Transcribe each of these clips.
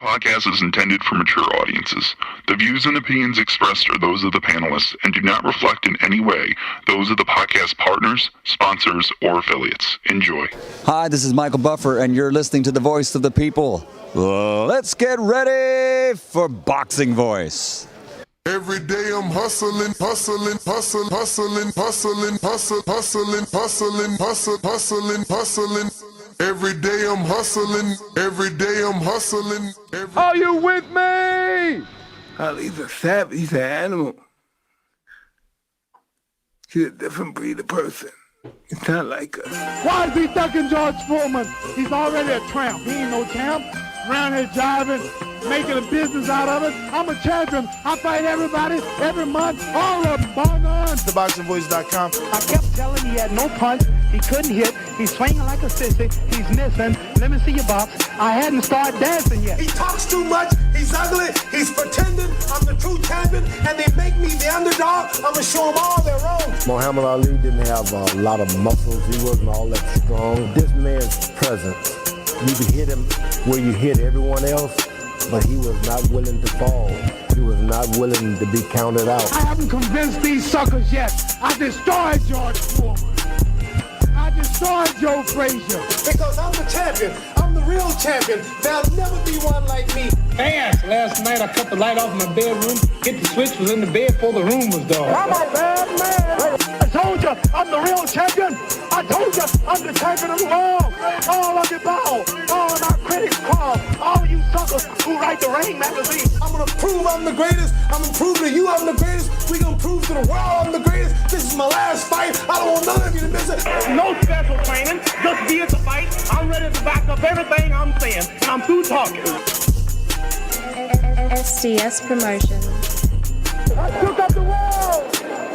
Podcast is intended for mature audiences. The views and opinions expressed are those of the panelists and do not reflect in any way those of the podcast partners, sponsors, or affiliates. Enjoy. Hi, this is Michael Buffer, and you're listening to the Voice of the People. Let's get ready for Boxing Voice. Every day I'm hustling. Every day I'm hustling. Are you with me? Oh, he's a savage. He's an animal. He's a different breed of person. It's not like us. Why is he ducking George Foreman? He's already a tramp. He ain't no champ. Around here jiving, making a business out of it. I'm a champion. I fight everybody, every month, all of them. Bong on. TheBoxingVoice.com. I kept telling he had no punch. He couldn't hit. He's swinging like a sissy. He's missing. Let me see your box. I hadn't started dancing yet. He talks too much. He's ugly. He's pretending. I'm the true champion, and they make me the underdog. I'm gonna show them all they're wrong. Muhammad Ali didn't have a lot of muscles. He wasn't all that strong. This man's presence, you could hit him where you hit everyone else, but he was not willing to fall. He was not willing to be counted out. I haven't convinced these suckers yet. I destroyed George Foreman. I destroyed Joe Frazier. Because I'm the champion. I'm the real champion. There'll never be one like me. Fast. Last night I cut the light off in my bedroom. Hit the switch, was in the bed before the room was dark. I'm a bad man. I told you, I'm the real champion. I told you, I'm the champion of the world. All of you bow. All of our critics call. All of you suckers who write the Ring magazine. I'm gonna prove I'm the greatest. I'm gonna prove to you I'm the greatest. We gonna prove to the world I'm the greatest. This is my last fight. I don't want none of you to miss it. No special training. Just be at the fight. I'm ready to back up everything I'm saying. And I'm through talking. SDS Promotions. I shook up the world.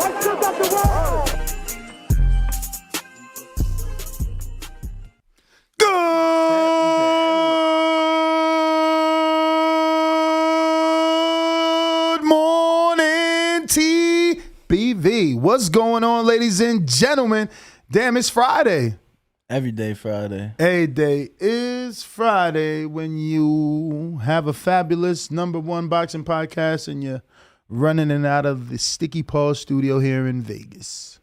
I shook up the world. Good morning, TBV. What's going on, ladies and gentlemen? Damn, it's Friday. Every day Friday. A day is Friday when you have a fabulous #1 boxing podcast and you're running in and out of the Sticky Paws studio here in Vegas.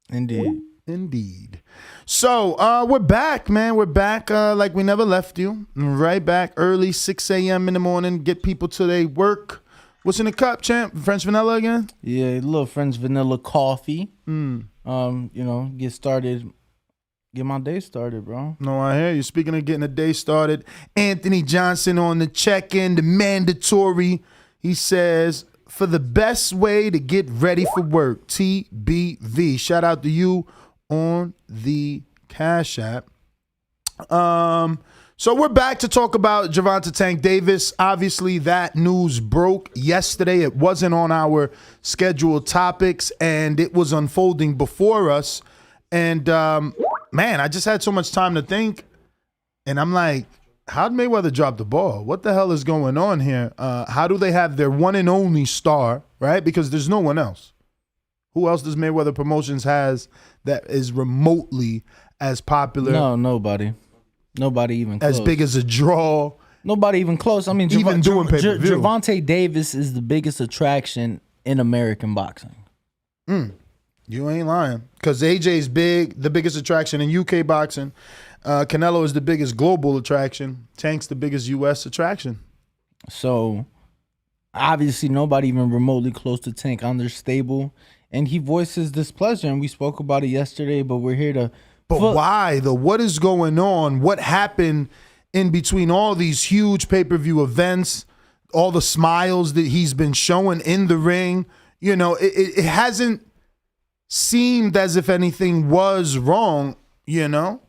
Indeed. So we're back, man. We're back like we never left you. Right back early, 6 a.m. in the morning. Get people to their work. What's in the cup, champ? French vanilla again? Yeah, a little French vanilla coffee. Get started. Get my day started, bro. No, I hear you. Speaking of getting a day started, Anthony Johnson on the check-in, the mandatory. He says, for the best way to get ready for work, TBV. Shout out to you on the Cash App. So we're back to talk about Gervonta Tank Davis. Obviously, that news broke yesterday. It wasn't on our scheduled topics, and it was unfolding before us. And, man, I just had so much time to think, and I'm like, how'd Mayweather drop the ball? What the hell is going on here? How do they have their one and only star, right? Because there's no one else. Who else does Mayweather Promotions has that is remotely as popular? No, nobody. Nobody even close. As big as a draw. Nobody even close. I mean, even doing pay-per-view. Gervonta Davis is the biggest attraction in American boxing. You ain't lying. Because AJ's big, the biggest attraction in UK boxing. Canelo is the biggest global attraction. Tank's the biggest US attraction. So, obviously, nobody even remotely close to Tank on their stable. And he voices displeasure, and we spoke about it yesterday, but we're here to... But why, though? What is going on? What happened in between all these huge pay-per-view events, all the smiles that he's been showing in the ring? You know, it hasn't seemed as if anything was wrong, you know?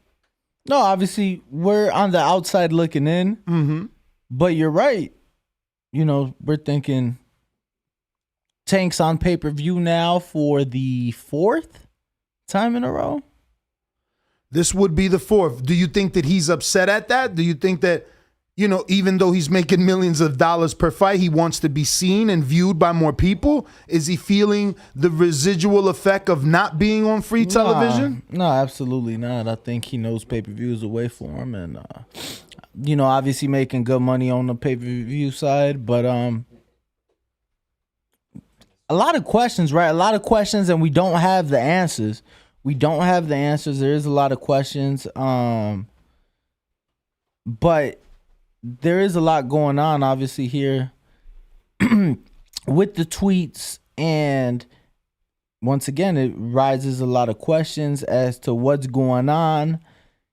No, obviously, we're on the outside looking in. Mm-hmm. But you're right. You know, we're thinking Tank's on pay-per-view now for the 4th time in a row. This would be the 4th. Do you think that he's upset at that? Do you think that, you know, even though he's making millions of dollars per fight, he wants to be seen and viewed by more people? Is he feeling the residual effect of not being on free television? No, absolutely not. I think he knows pay-per-view is a way for him, and obviously making good money on the pay-per-view side, but a lot of questions, right? A lot of questions, and we don't have the answers. There is a lot of questions, but there is a lot going on, obviously, here with the tweets, and once again, it raises a lot of questions as to what's going on.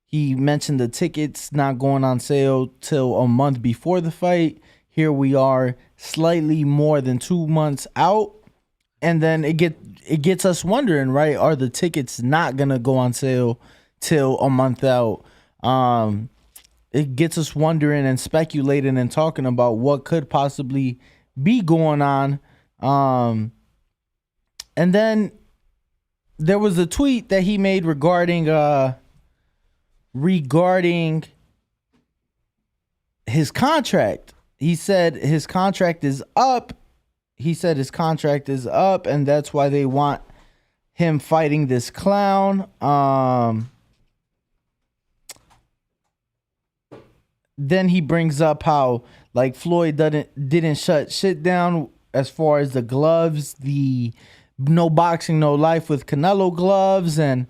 He mentioned the tickets not going on sale till a month before the fight. Here we are, slightly more than 2 months out, and then it gets us wondering, right? Are the tickets not gonna go on sale till a month out? It gets us wondering and speculating and talking about what could possibly be going on. And then there was a tweet that he made regarding his contract. He said his contract is up. And that's why they want him fighting this clown. Then he brings up how like Floyd didn't shut shit down as far as the gloves, the no boxing, no life with Canelo gloves, and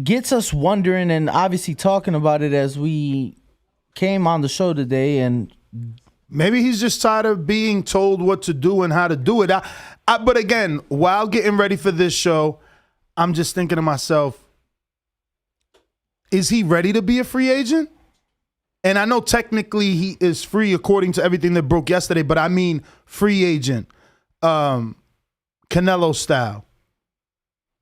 gets us wondering and obviously talking about it as we came on the show today. And maybe he's just tired of being told what to do and how to do it. But again, while getting ready for this show, I'm just thinking to myself, is he ready to be a free agent? And I know technically he is free according to everything that broke yesterday, but I mean free agent, Canelo style,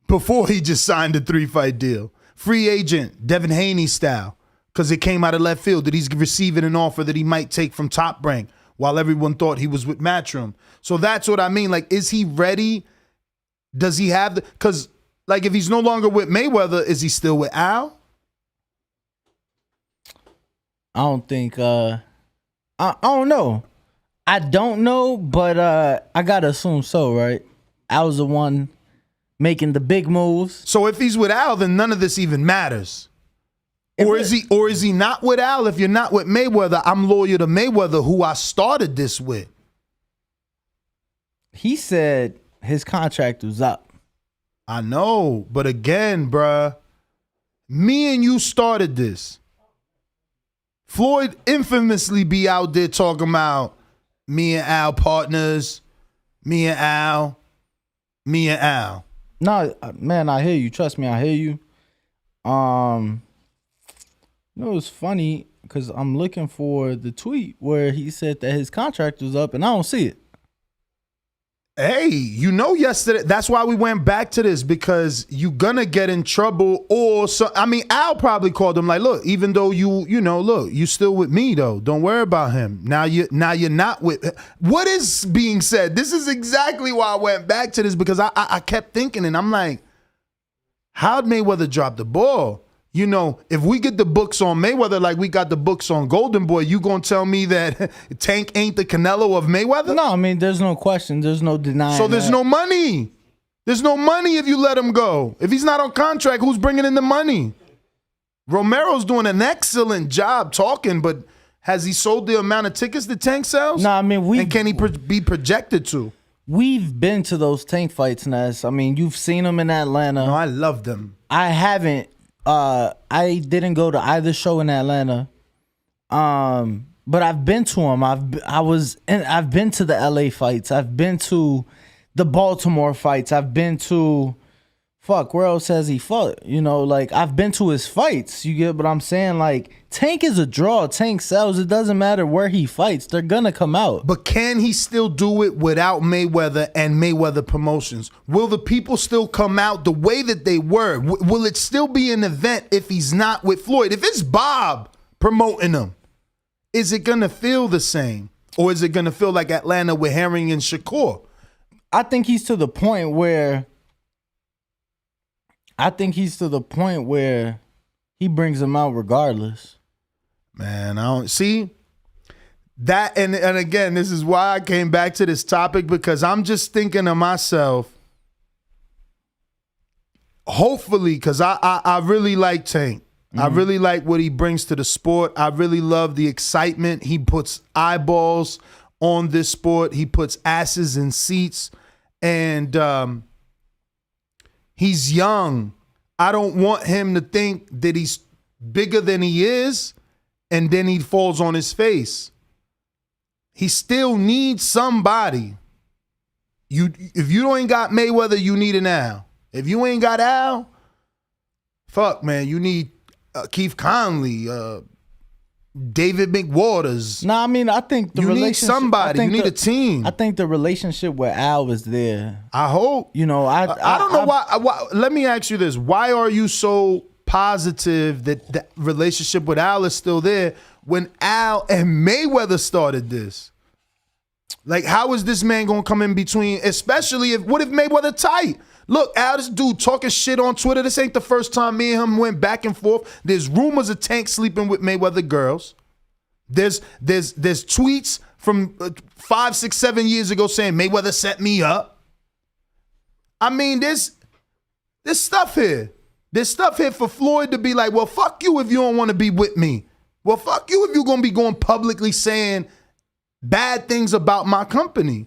before he just signed a 3-fight deal. Free agent, Devin Haney style, because it came out of left field that he's receiving an offer that he might take from Top Rank while everyone thought he was with Matchroom. So that's what I mean. Like, is he ready? Does he have the, because like if he's no longer with Mayweather, is he still with Al? I don't think I don't know. I don't know, but I gotta assume so, right? Al's the one making the big moves. So if he's with Al, then none of this even matters. Or is he not with Al? If you're not with Mayweather, I'm loyal to Mayweather, who I started this with. He said his contract was up. I know, but again, bruh, me and you started this. Floyd infamously be out there talking about me and Al partners, me and Al. No, man, I hear you. Trust me, I hear you. It's funny because I'm looking for the tweet where he said that his contract was up, and I don't see it. Hey, yesterday, that's why we went back to this, because you're gonna get in trouble. Or so, I mean, Al probably called him like, look, even though you still with me though. Don't worry about him. Now you're not with. What is being said? This is exactly why I went back to this, because I kept thinking, and I'm like, how'd Mayweather drop the ball? If we get the books on Mayweather like we got the books on Golden Boy, you gonna tell me that Tank ain't the Canelo of Mayweather? No, I mean, there's no question. There's no denying. So there's no money. There's no money if you let him go. If he's not on contract, who's bringing in the money? Romero's doing an excellent job talking, but has he sold the amount of tickets that Tank sells? No, I mean, and can he be projected to? We've been to those Tank fights, Ness. I mean, you've seen them in Atlanta. No, I love them. I haven't. I didn't go to either show in Atlanta. But I've been to them. I've been to the LA fights. I've been to the Baltimore fights. I've been to where else has he fought? I've been to his fights. You get what I'm saying? Like, Tank is a draw. Tank sells. It doesn't matter where he fights. They're gonna come out. But can he still do it without Mayweather and Mayweather Promotions? Will the people still come out the way that they were? Will it still be an event if he's not with Floyd? If it's Bob promoting him, is it gonna feel the same? Or is it gonna feel like Atlanta with Herring and Shakur? I think he's to the point where he brings them out regardless. Man, I don't see that. And again, this is why I came back to this topic, because I'm just thinking to myself, hopefully, because I really like Tank. I really like what he brings to the sport. I really love the excitement. He puts eyeballs on this sport. He puts asses in seats. And he's young. I don't want him to think that he's bigger than he is and then he falls on his face. He still needs somebody. If you ain't got Mayweather, you need an Al. If you ain't got Al, fuck, man, you need Keith Conley, David McWaters. No, I mean, I think you need somebody. You need a team. I think the relationship with Al is there. I hope. You know, I don't know why. Let me ask you this: why are you so positive that the relationship with Al is still there when Al and Mayweather started this? Like, how is this man gonna come in between? Especially what if Mayweather tight? Look, Al, this dude talking shit on Twitter. This ain't the first time me and him went back and forth. There's rumors of Tank sleeping with Mayweather girls. There's tweets from 5, 6, 7 years ago saying Mayweather set me up. I mean, there's stuff here. There's stuff here for Floyd to be like, well, fuck you if you don't want to be with me. Well, fuck you if you're going to be going publicly saying bad things about my company.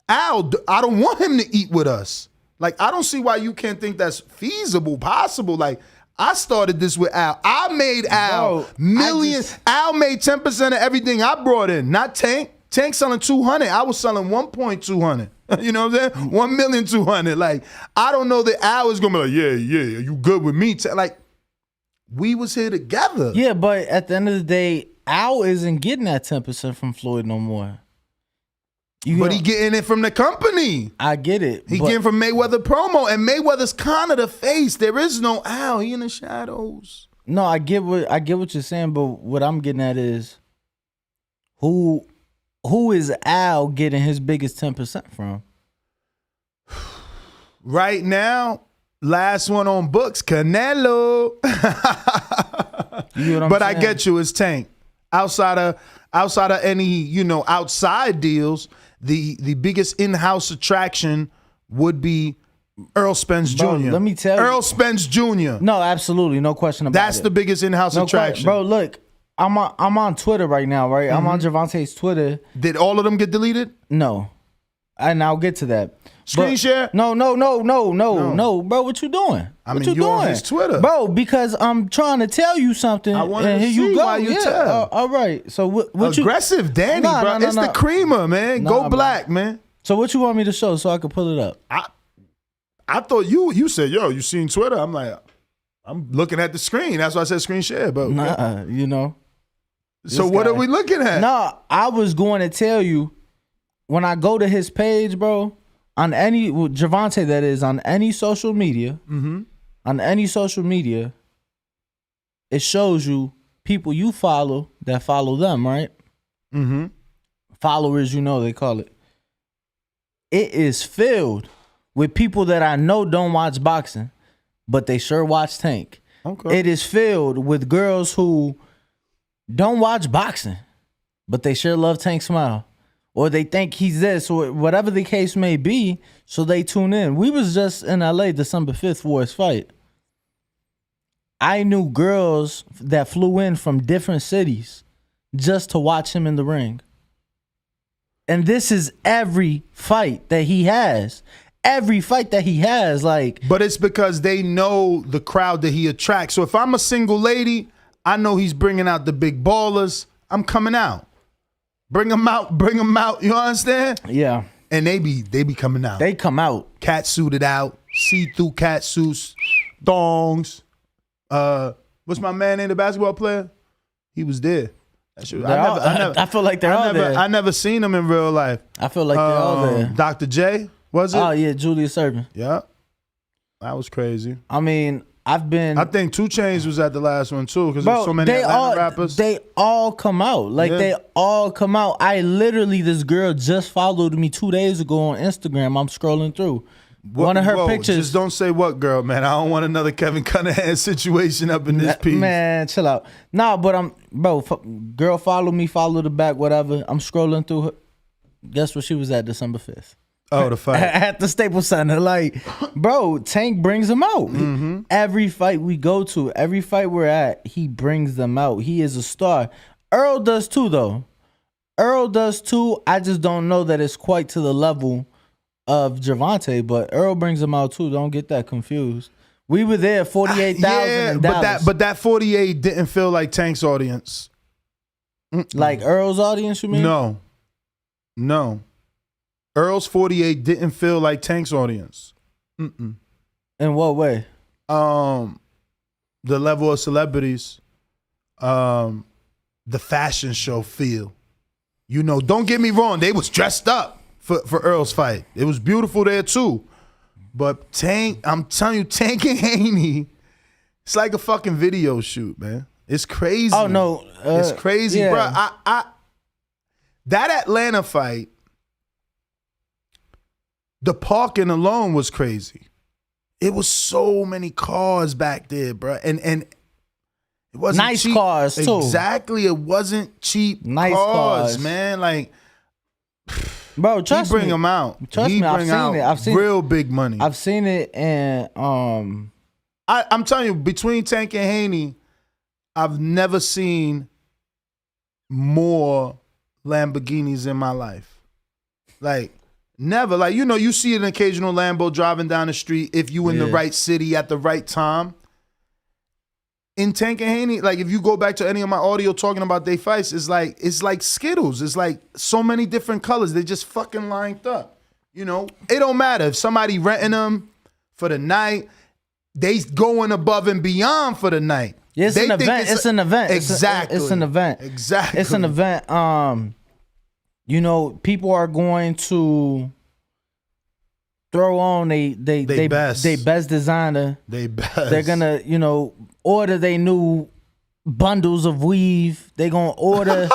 Al, I don't want him to eat with us. Like, I don't see why you can't think that's feasible, possible. Like, I started this with Al. I made Al millions. Al made 10% of everything I brought in, not Tank. Tank selling 200. I was selling 1.200. You know what I'm saying? 1,200,000. Like, I don't know that Al is gonna be like, yeah, you good with me? Like, we was here together. Yeah, but at the end of the day, Al isn't getting that 10% from Floyd no more. But he getting it from the company. I get it. He getting from Mayweather promo, and Mayweather's kind of the face. There is no Al. He in the shadows. No, I get what you're saying, but what I'm getting at is who is Al getting his biggest 10% from? Right now, last one on books, Canelo. You know what I'm but saying? I get you, it's Tank. Outside of any, outside deals, the biggest in-house attraction would be Earl Spence Jr. Let me tell you. Earl Spence Jr. No, absolutely. No question about it. That's the biggest in-house attraction. Bro, look, I'm on Twitter right now, right? I'm on Gervonta's Twitter. Did all of them get deleted? No. And I'll get to that. Screen share? No, bro. What you doing? What you doing? On his Twitter, bro. Because I'm trying to tell you something. I want to see you go. why you tell. All right. So what aggressive, Danny, bro. It's the creamer, man. Go black, man. So what you want me to show so I can pull it up? I thought you said, yo, you seen Twitter? I'm like, I'm looking at the screen. That's why I said screen share. But So what are we looking at? No, I was going to tell you. When I go to his page, bro, on any Gervonta, that is, on any social media, it shows you people you follow that follow them, right? Mm-hmm. Followers, they call it. It is filled with people that I know don't watch boxing, but they sure watch Tank. Okay. It is filled with girls who don't watch boxing, but they sure love Tank Smile. Or they think he's this, or whatever the case may be, so they tune in. We was just in LA December 5th for his fight. I knew girls that flew in from different cities just to watch him in the ring. And this is every fight that he has. Every fight that he has, But it's because they know the crowd that he attracts. So if I'm a single lady, I know he's bringing out the big ballers. I'm coming out. Bring them out. You understand? Yeah. And they be coming out. They come out. Cat suited out, see-through cat suits, thongs. What's my man name, the basketball player? He was there. I feel like they're all there. I never seen him in real life. I feel like they're all there. Dr. J, was it? Oh, yeah, Julius Erving. Yeah. That was crazy. I mean, I think 2 Chainz was at the last one too, because there's so many Atlanta rappers. They all come out. They all come out. This girl just followed me 2 days ago on Instagram. I'm scrolling through. One of her pictures. Just don't say what girl, man. I don't want another Kevin Cunningham situation up in this piece. Man, chill out. Nah, but girl follow me, follow the back, whatever. I'm scrolling through her. Guess where she was at December 5th? Oh, the fight. At the Staples Center. Like, bro, Tank brings them out. Every fight we go to, every fight we're at, he brings them out. He is a star. Earl does too, though. Earl does too. I just don't know that it's quite to the level of Gervonta, but Earl brings them out too. Don't get that confused. We were there, 48,000 in Dallas. But that 48 didn't feel like Tank's audience. Like Earl's audience, you mean? No. Earl's 48 didn't feel like Tank's audience. In what way? The level of celebrities, the fashion show feel. You know, don't get me wrong, they was dressed up for Earl's fight. It was beautiful there too. But Tank, I'm telling you, Tank and Haney, it's like a fucking video shoot, man. It's crazy. Oh no, it's crazy, yeah. bro. That Atlanta fight, the parking alone was crazy. It was so many cars back there, bro, and it wasn't nice cheap. cars too. Exactly, it wasn't cheap. Nice cars, man. Like, bro, trust he bring me. them out. Trust he me, I've bring seen out it. I've seen real big money. I've seen it, and I'm telling you, between Tank and Haney, I've never seen more Lamborghinis in my life. Like, never. Like, you know, you see an occasional Lambo driving down the street if you in the right city at the right time. In Tank and Haney, like, if you go back to any of my audio talking about their fights, it's like Skittles. It's like so many different colors. They just fucking lined up. You know, it don't matter if somebody renting them for the night. They going above and beyond for the night. Yeah, it's an event. It's an event. Exactly. It's an event. Exactly. It's an event. You know, people are going to throw on they best designer. They best. They're gonna, you know, order they new bundles of weave. They gonna order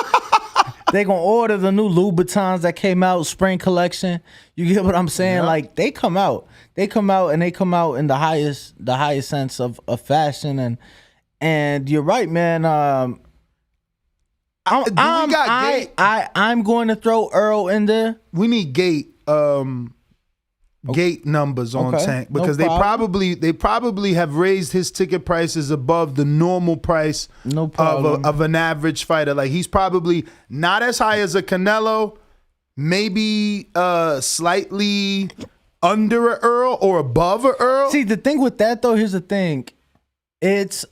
the new Louboutins that came out, spring collection. You get what I'm saying? Yeah. Like, they come out in the highest sense of fashion, and you're right, man. I'm going to throw Earl in there. We need gate numbers on Tank because they probably have raised his ticket prices above the normal price of an average fighter. Like, he's probably not as high as a Canelo, maybe slightly under a Earl or above a Earl. See, the thing with that though, here's the thing. It's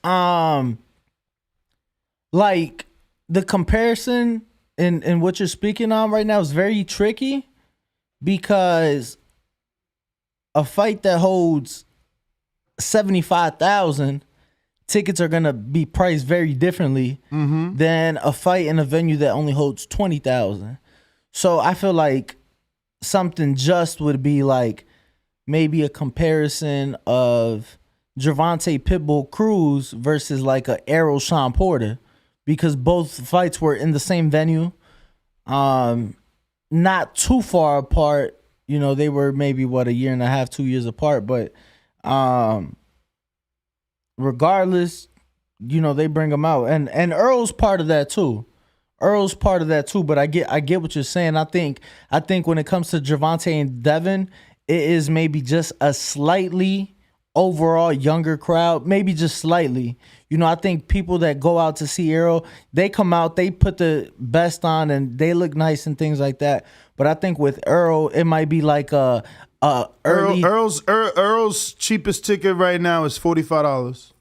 like the comparison in what you're speaking on right now is very tricky because a fight that holds 75,000 tickets are gonna be priced very differently than a fight in a venue that only holds 20,000. So I feel like something just would be like maybe a comparison of Gervonta Pitbull Cruz versus like a Errol Sean Porter, because both fights were in the same venue, not too far apart. You know, they were maybe a year and a half, 2 years apart, but regardless, you know, they bring them out, and Earl's part of that too. But I get what you're saying. I think when it comes to Gervonta and Devin, it is maybe just a slightly overall younger crowd, maybe just slightly. You know, I think people that go out to see Earl, they come out, they put the best on, and they look nice and things like that. But I think with Earl, it might be like early. Earl's cheapest ticket right now is $45.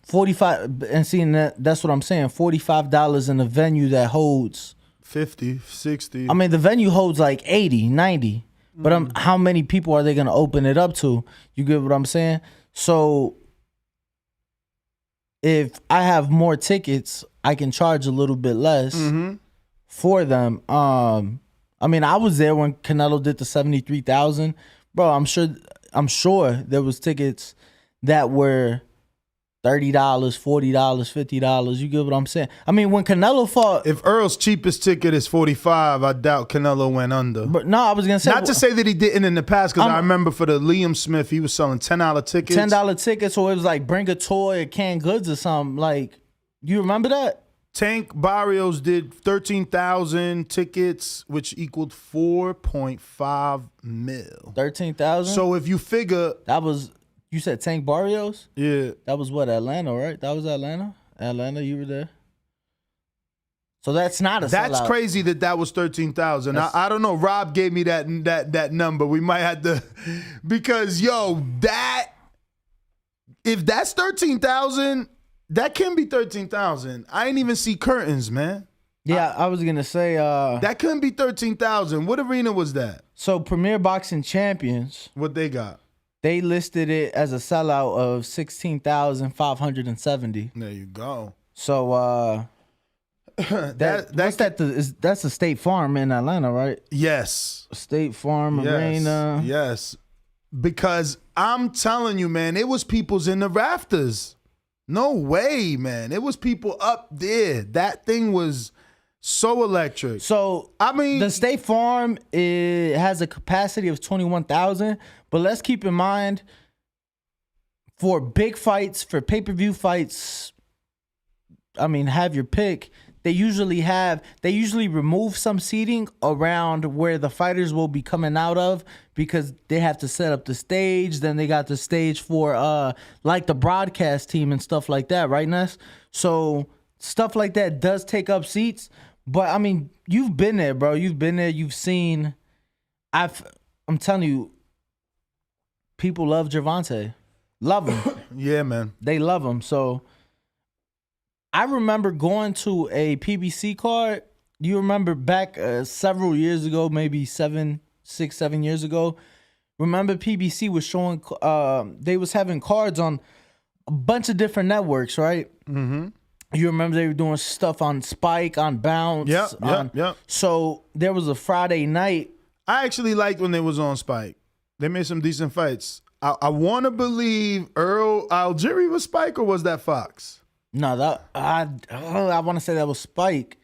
45, and seeing that's what I'm saying. $45 in a venue that holds 50, 60. I mean, the venue holds like 80, 90. But how many people are they going to open it up to? You get what I'm saying? So if I have more tickets, I can charge a little bit less for them. I mean, I was there when Canelo did the 73,000. Bro, I'm sure there was tickets that were $30, $40, $50. You get what I'm saying? I mean, when Canelo fought, if Earl's cheapest ticket is $45, I doubt Canelo went under. But no, I was gonna say, not to say that he didn't in the past, because I remember for the Liam Smith, he was selling $10 tickets. $10 tickets, or it was like bring a toy or canned goods or something. Like, you remember that? Tank Barrios did 13,000 tickets, which equaled 4.5 mil. 13,000. So if you figure that was, you said Tank Barrios? Yeah. That was what, Atlanta, right? That was Atlanta. Atlanta, you were there. So that's not a That's sellout. crazy that was 13,000. I don't know. Rob gave me that number. We might have to, because if that's 13,000, that can be 13,000. I ain't even see curtains, man. Yeah, I was gonna say that couldn't be 13,000. What arena was that? So Premier Boxing Champions, what they got? They listed it as a sellout of 16,570. There you go. So that's the State Farm in Atlanta, right? Yes. State Farm Arena. Yes. Because I'm telling you, man, it was people's in the rafters. No way, man. It was people up there. That thing was so electric. So, I mean, the State Farm has a capacity of 21,000, but let's keep in mind, for big fights, for pay-per-view fights, I mean, have your pick. They usually remove some seating around where the fighters will be coming out of, because they have to set up the stage. Then they got the stage for like the broadcast team and stuff like that, right, Ness? So stuff like that does take up seats. But I mean, you've been there, bro. You've been there. You've seen. I'm telling you, people love Gervonta. Love him. Yeah, man. They love him. So I remember going to a PBC card. You remember back several years ago, maybe 7 years ago. Remember PBC was showing, they was having cards on a bunch of different networks, right? Mm-hmm. You remember they were doing stuff on Spike, on Bounce. Yep. So there was a Friday night. I actually liked when they was on Spike. They made some decent fights. I want to believe Earl Algieri was Spike, or was that Fox? No, I want to say that was Spike.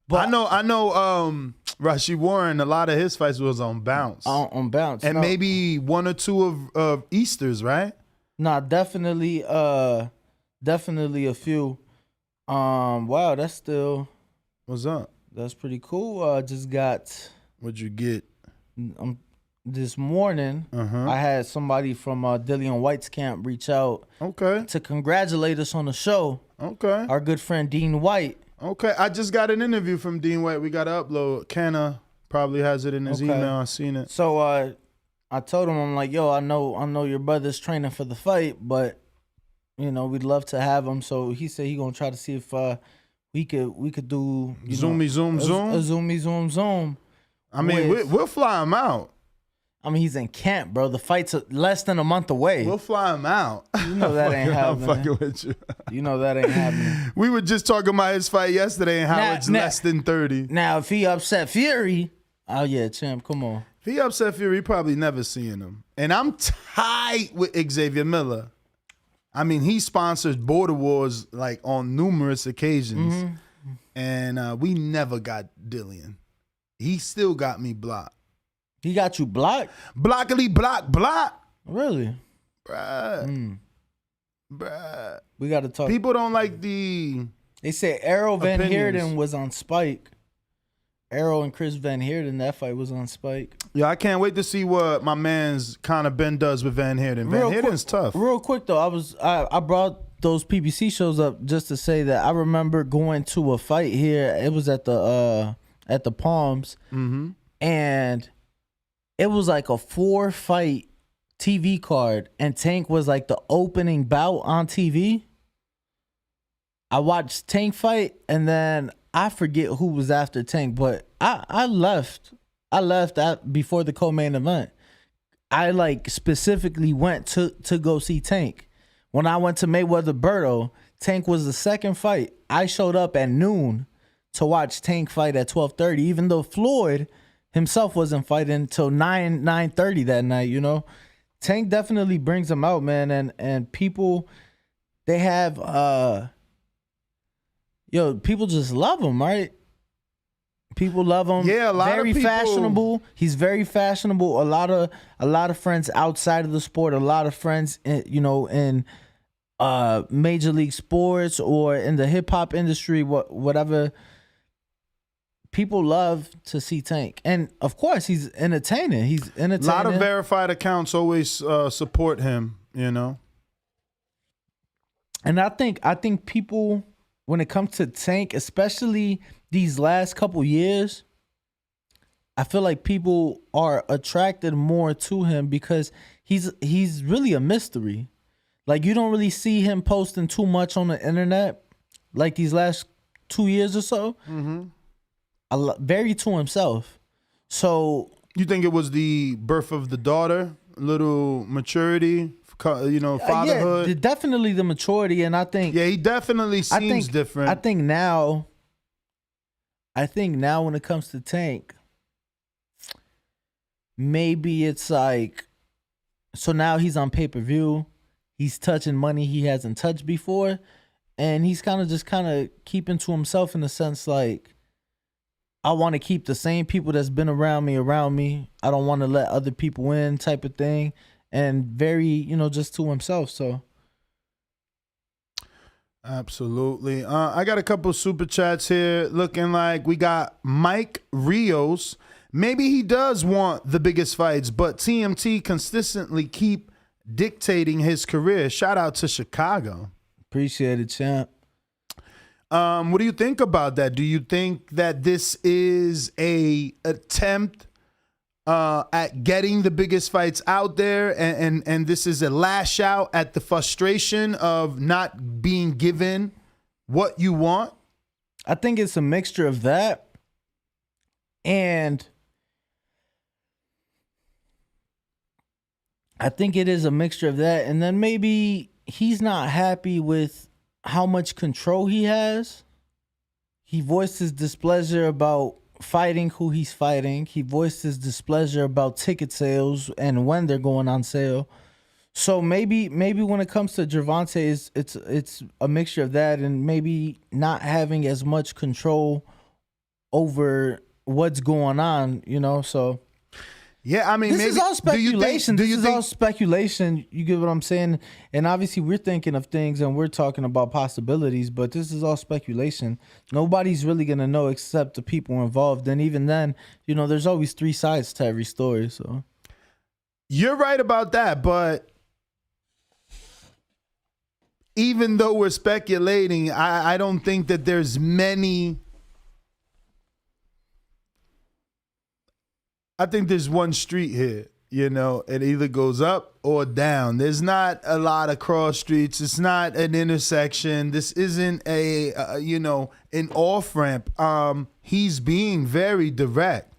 But I know Rashid Warren, a lot of his fights was on Bounce. On Bounce. And maybe one or two of Easter's, right? Nah, definitely a few. Wow, that's still. What's up? That's pretty cool. Just got. What'd you get? This morning, I had somebody from Dillian White's camp reach out. Okay. To congratulate us on the show. Okay. Our good friend Dean White. Okay. I just got an interview from Dean White. We got to upload. Kenna probably has it in his email. I seen it. So I told him, I'm like, yo, I know your brother's training for the fight, but you know, we'd love to have him. So he said he gonna try to see if we could do zoom. A zoom. I mean, we'll fly him out. I mean, he's in camp, bro. The fight's less than a month away. We'll fly him out. You know that ain't happening. I'm fucking with you. You know that ain't happening. We were just talking about his fight yesterday and how it's less than 30. Now, if he upset Fury, oh yeah, champ, come on. If he upset Fury, he probably never seeing him. And I'm tight with Xavier Miller. I mean, he sponsors Border Wars like on numerous occasions. And we never got Dillian. He still got me blocked. He got you blocked? Blockily block. Really? Bruh. We got to talk. People don't like the. They said Errol Van opinions. Heerden was on Spike. Errol and Chris Van Heerden, that fight was on Spike. Yeah, I can't wait to see what my man's Conor Ben does with Van Heerden. Van Heerden's tough. Real quick though, I brought those PBC shows up just to say that I remember going to a fight here. It was at the Palms, and it was like a 4-fight TV card, and Tank was like the opening bout on TV. I watched Tank fight, and then I forget who was after Tank, but I left before the co-main event. I like specifically went to go see Tank. When I went to Mayweather Berto, Tank was the second fight. I showed up at noon to watch Tank fight at 12:30, even though Floyd himself wasn't fighting until 9:30 that night, you know. Tank definitely brings them out, man, and people, they have people just love him, right? People love him. Yeah, a lot of people. Fashionable. He's very fashionable. A lot of friends outside of the sport, a lot of friends, in Major League Sports or in the hip hop industry, whatever. People love to see Tank, and of course, he's entertaining. He's entertaining. A lot of verified accounts always support him. And I think people, when it comes to Tank, especially these last couple years, I feel like people are attracted more to him because he's really a mystery. Like, you don't really see him posting too much on the internet, like these last 2 years or so. Mm-hmm. Very to himself. So you think it was the birth of the daughter, little maturity, fatherhood? Yeah, definitely the maturity, and I think he definitely seems different. I think now when it comes to Tank, maybe it's like, so now he's on pay-per-view. He's touching money he hasn't touched before, and he's kind of keeping to himself in the sense like, I want to keep the same people that's been around me. I don't want to let other people in, type of thing, and very, just to himself. So, absolutely. I got a couple super chats here. Looking like we got Mike Rios. Maybe he does want the biggest fights, but TMT consistently keep dictating his career. Shout out to Chicago. Appreciate it, champ. What do you think about that? Do you think that this is a attempt at getting the biggest fights out there, and this is a lash out at the frustration of not being given what you want? I think it's a mixture of that, and I think it is a mixture of that, and then maybe he's not happy with how much control he has. He voiced his displeasure about fighting who he's fighting. He voiced his displeasure about ticket sales and when they're going on sale. So maybe when it comes to Gervonta, it's a mixture of that and maybe not having as much control over what's going on, so. Yeah, I mean, this maybe, is all speculation. Do you think all speculation. You get what I'm saying? And obviously, we're thinking of things and we're talking about possibilities, but this is all speculation. Nobody's really going to know except the people involved. And even then, there's always 3 sides to every story. So you're right about that. But even though we're speculating, I don't think that there's many. I think there's one street here, it either goes up or down. There's not a lot of cross streets. It's not an intersection. This isn't an off ramp. He's being very direct,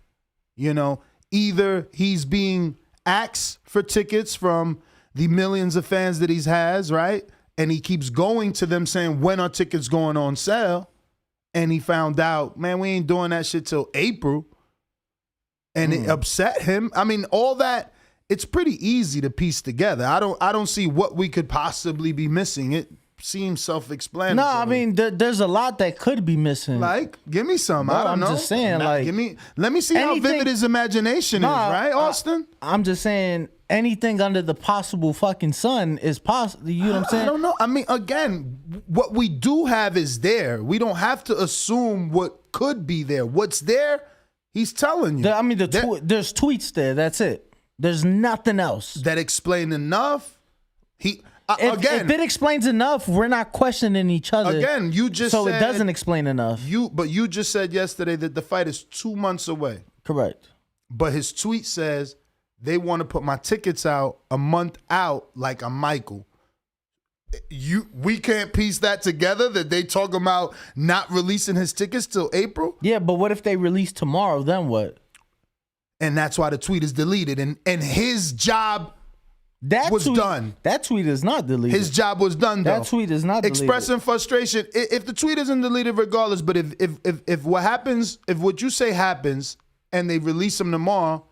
either he's being asked for tickets from the millions of fans that he has, right? And he keeps going to them saying, when are tickets going on sale? And he found out, man, we ain't doing that shit till April. And it upset him. I mean, all that, it's pretty easy to piece together. I don't see what we could possibly be missing. It seems self-explanatory. No, I mean, there's a lot that could be missing. Like, give me some. I don't know. I'm just saying, let me see how vivid his imagination is, right, Austin? I'm just saying, anything under the possible fucking sun is possible. You know what I'm saying? I don't know. I mean, again, what we do have is there. We don't have to assume what could be there. What's there, he's telling you. There's tweets there. That's it. There's nothing else that explain enough. If it explains enough, we're not questioning each other. Again, you just said it doesn't explain enough. But you just said yesterday that the fight is 2 months away. Correct. But his tweet says they want to put my tickets out a month out, like I'm Michael. We can't piece that together, that they talk about not releasing his tickets till April? Yeah, but what if they release tomorrow? Then what? And that's why the tweet is deleted. And his job was done. That tweet is not deleted. His job was done, though. That tweet is not deleted. Expressing frustration. If the tweet isn't deleted regardless, but if what happens, if what you say happens and they release him tomorrow,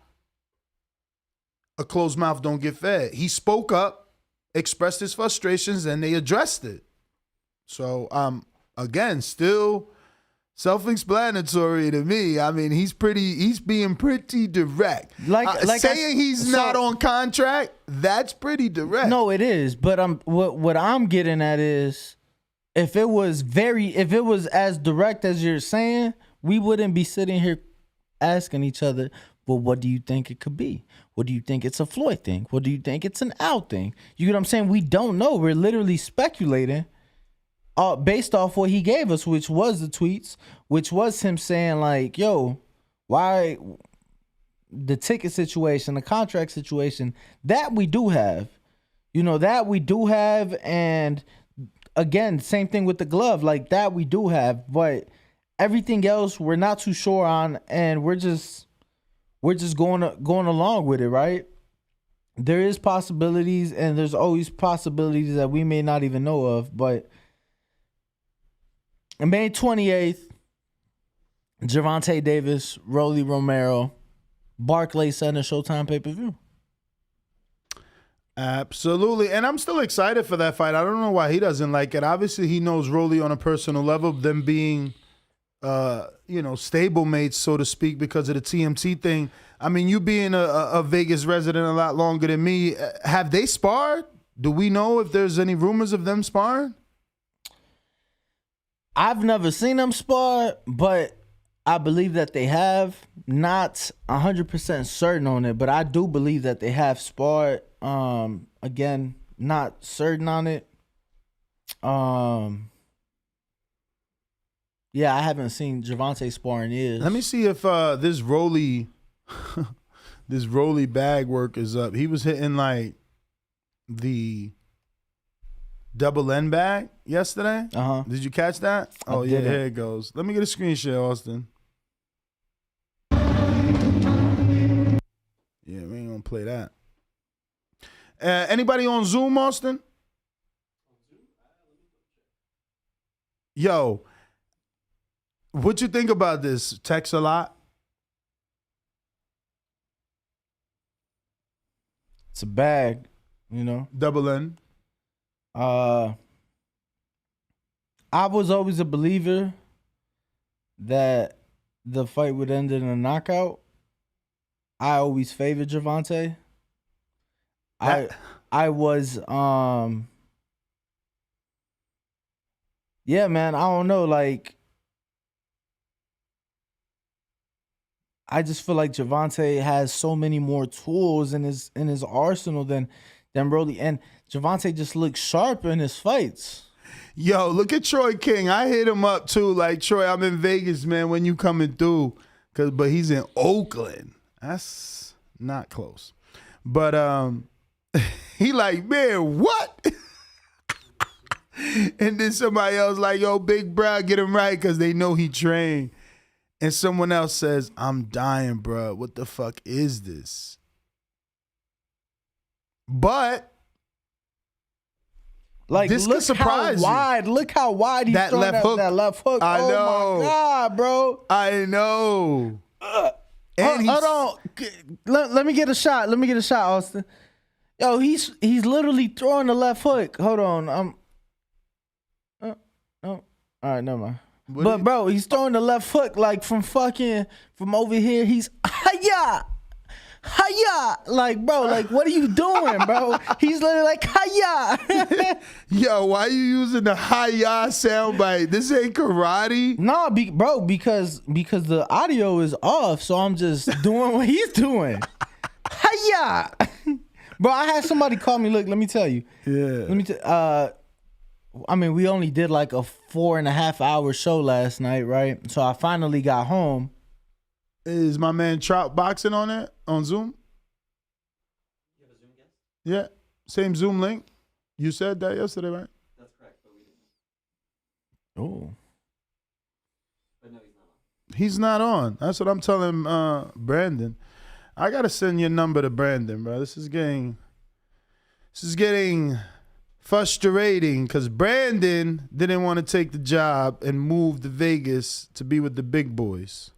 a closed mouth don't get fed. He spoke up, expressed his frustrations, and they addressed it. So, again, still Self-explanatory to me. I mean, he's being pretty direct. Like saying he's not on contract, that's pretty direct. No, it is. But what I'm getting at is, if it was as direct as you're saying, we wouldn't be sitting here asking each other, well, what do you think it could be? What do you think it's a Floyd thing? What do you think it's an Al thing? You get what I'm saying? We don't know. We're literally speculating based off what he gave us, which was the tweets, which was him saying like, yo, why the ticket situation, the contract situation, that we do have. And again, same thing with the glove, like that we do have, but everything else we're not too sure on, and we're just going along with it, right? There is possibilities, and there's always possibilities that we may not even know of, but on May 28th, Gervonta Davis, Rolly Romero, Barclays Center, Showtime pay-per-view. Absolutely. And I'm still excited for that fight. I don't know why he doesn't like it. Obviously, he knows Rolly on a personal level, them being, stable mates, so to speak, because of the TMT thing. I mean, you being a Vegas resident a lot longer than me, have they sparred? Do we know if there's any rumors of them sparring? I've never seen them spar, but I believe that they have. Not 100% certain on it, but I do believe that they have sparred. Again, not certain on it. Yeah, I haven't seen Gervonta spar in years. Let me see if this Rolly bag work is up. He was hitting like the double N bag yesterday. Did you catch that? Oh yeah, here it goes. Let me get a screen share, Austin. Yeah, we ain't gonna play that. Anybody on Zoom, Austin? Yo, what you think about this? Text a lot. It's a bag, Double N. I was always a believer that the fight would end in a knockout. I always favored Gervonta. I was yeah, man, I don't know, like I just feel like Gervonta has so many more tools in his arsenal than Rolly, and Gervonta just looks sharp in his fights. Yo, look at Troy King. I hit him up too. Like, Troy, I'm in Vegas, man, when you coming through. But he's in Oakland. That's not close. But he like, man, what? And then somebody else like, yo, Big Bro, get him right, because they know he trained. And someone else says, I'm dying, bro. What the fuck is this? But like, this look how wide. Look how wide he's throwing that left hook. I know. Oh my God, bro. I know. And hold on. Let me get a shot. Austin. Yo, he's literally throwing the left hook. Hold on. All right, never mind. But bro, he's throwing the left hook like from over here. He's hiya. Like, bro, like, what are you doing, bro? He's literally like hiya. Yo, why are you using the hiya soundbite? This ain't karate. No, bro, because the audio is off, so I'm just doing what he's doing. Hiya. Bro, I had somebody call me. Look, let me tell you. Yeah. I mean, we only did like a 4.5 hour show last night, right? So I finally got home. Is my man Trout boxing on it on Zoom? You have a Zoom guest? Yeah, same Zoom link. You said that yesterday, right? That's correct, but we didn't. Oh. But no, he's not on. He's not on. That's what I'm telling Brandon. I gotta send your number to Brandon, bro. This is getting frustrating because Brandon didn't want to take the job and move to Vegas to be with the big boys.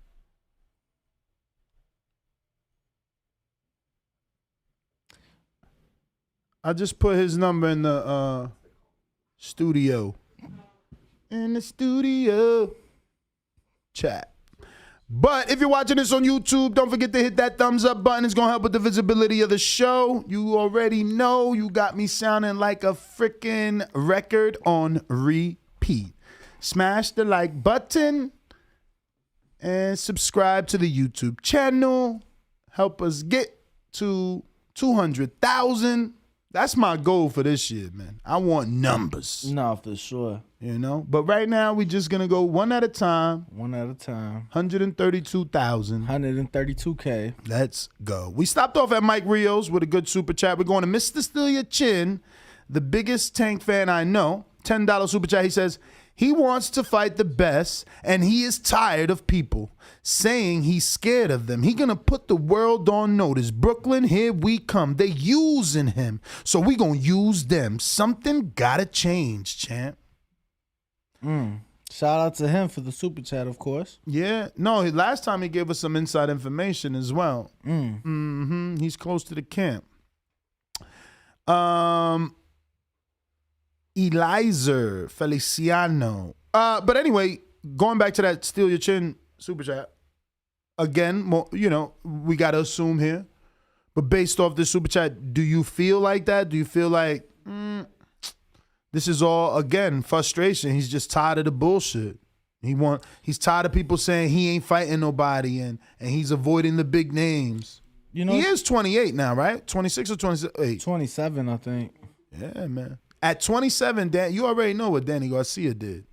I just put his number in the studio. In the studio. chat. But if you're watching this on YouTube, don't forget to hit that thumbs up button. It's going to help with the visibility of the show. You already know you got me sounding like a freaking record on repeat. Smash the like button and subscribe to the YouTube channel. Help us get to 200,000. That's my goal for this year, man. I want numbers. No, for sure. You know? But right now, we're just going to go one at a time. One at a time. 132,000. 132K. Let's go. We stopped off at Mike Rios with a good super chat. We're going to Mr. Steal Your Chin, the biggest Tank fan I know. $10 super chat. He says, he wants to fight the best, and he is tired of people saying he's scared of them. He gonna put the world on notice. Brooklyn, here we come. They using him, so we gonna use them. Something gotta change, champ. Shout out to him for the super chat, of course. Yeah, no, last time he gave us some inside information as well. He's close to the camp. Elizer Feliciano. But anyway, going back to that Steal Your Chin super chat. Again, more, we got to assume here. But based off this super chat, do you feel like that? Do you feel like this is all, again, frustration? He's just tired of the bullshit. He's tired of people saying he ain't fighting nobody and he's avoiding the big names. He is 28 now, right? 26 or 28? 27, I think. Yeah, man. At 27, Dan, you already know what Danny Garcia did.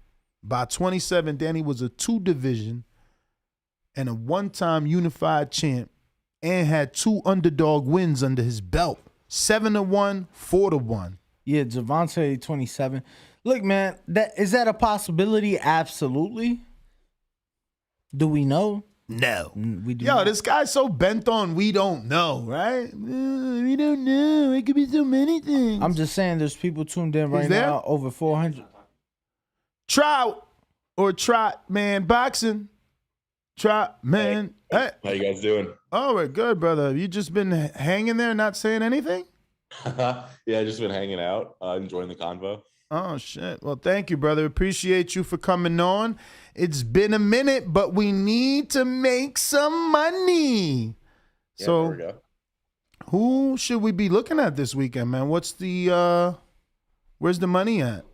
By 27, Danny was a 2-division and a 1-time unified champ and had 2 underdog wins under his belt. 7-1, 4-1. Yeah, Gervonta 27. Look, man, is that a possibility? Absolutely. Do we know? No. We do. Yo, this guy's so bent on we don't know, right? We don't know. It could be so many things. I'm just saying there's people tuned in right now, over 400. Trout or Trot Man Boxing. Trot Man. Hey. How you guys doing? Oh, we're good, brother. You just been hanging there not saying anything? Yeah, just been hanging out, enjoying the convo. Oh, shit. Well, thank you, brother. Appreciate you for coming on. It's been a minute, but we need to make some money. Yeah, so, there we go. Who should we be looking at this weekend, man? What's the, where's the money at?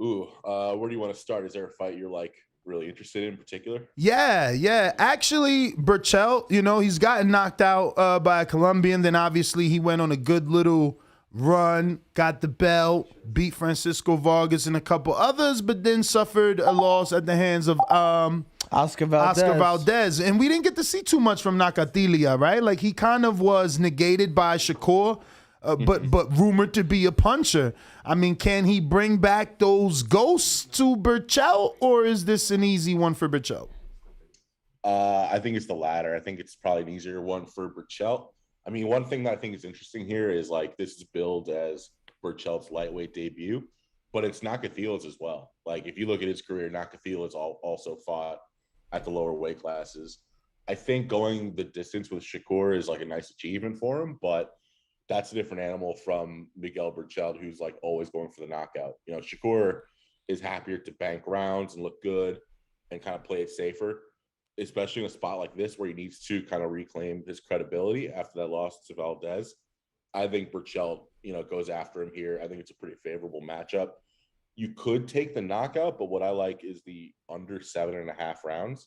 Ooh, where do you want to start? Is there a fight you're like really interested in particular? Yeah. Actually, Burchell, he's gotten knocked out by a Colombian. Then obviously he went on a good little run, got the belt, beat Francisco Vargas and a couple others, but then suffered a loss at the hands of Oscar Valdez. And we didn't get to see too much from Nakatilia, right? Like he kind of was negated by Shakur, but rumored to be a puncher. I mean, can he bring back those ghosts to Burchell, or is this an easy one for Burchell? I think it's the latter. I think it's probably an easier one for Burchell. I mean, one thing that I think is interesting here is like this is billed as Burchell's lightweight debut, but it's Nakatila's as well. Like if you look at his career, Nakatila's also fought at the lower weight classes. I think going the distance with Shakur is like a nice achievement for him, but that's a different animal from Miguel Burchell, who's like always going for the knockout. Shakur is happier to bank rounds and look good and kind of play it safer, especially in a spot like this where he needs to kind of reclaim his credibility after that loss to Valdez. I think Burchell, goes after him here. I think it's a pretty favorable matchup. You could take the knockout, but what I like is the under 7.5 rounds.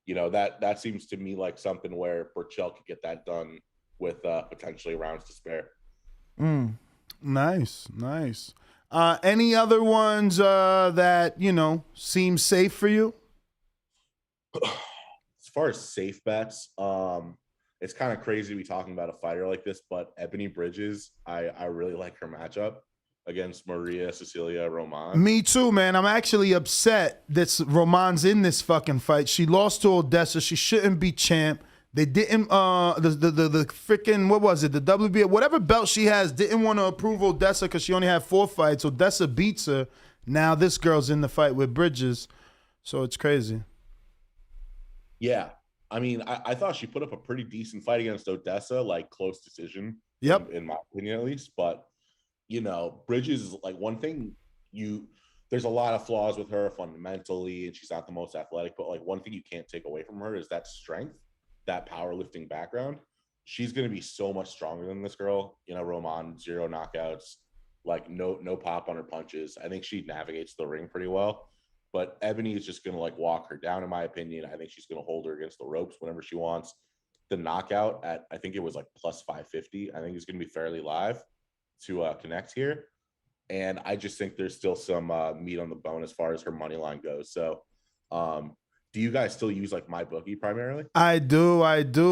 That seems to me like something where Burchell could get that done with potentially rounds to spare. Nice. Any other ones that, seem safe for you? As far as safe bets, it's kind of crazy to be talking about a fighter like this, but Ebony Bridges, I really like her matchup against Maria Cecilia Roman. Me too, man. I'm actually upset that Roman's in this fucking fight. She lost to Odessa. She shouldn't be champ. They didn't, the freaking, what was it? The WBA, whatever belt she has, didn't want to approve Odessa because she only had 4 fights. Odessa beats her. Now this girl's in the fight with Bridges. So it's crazy. Yeah. I mean, I thought she put up a pretty decent fight against Odessa, like close decision. Yep. In my opinion, at least. But, Bridges is like one thing there's a lot of flaws with her fundamentally, and she's not the most athletic. But like one thing you can't take away from her is that strength, that powerlifting background. She's going to be so much stronger than this girl. You know, Roman, 0 knockouts, like no pop on her punches. I think she navigates the ring pretty well. But Ebony is just going to like walk her down, in my opinion. I think she's going to hold her against the ropes whenever she wants. The knockout at, I think it was like plus 550. I think it's going to be fairly live to connect here. And I just think there's still some meat on the bone as far as her money line goes. So do you guys still use like MyBookie primarily? I do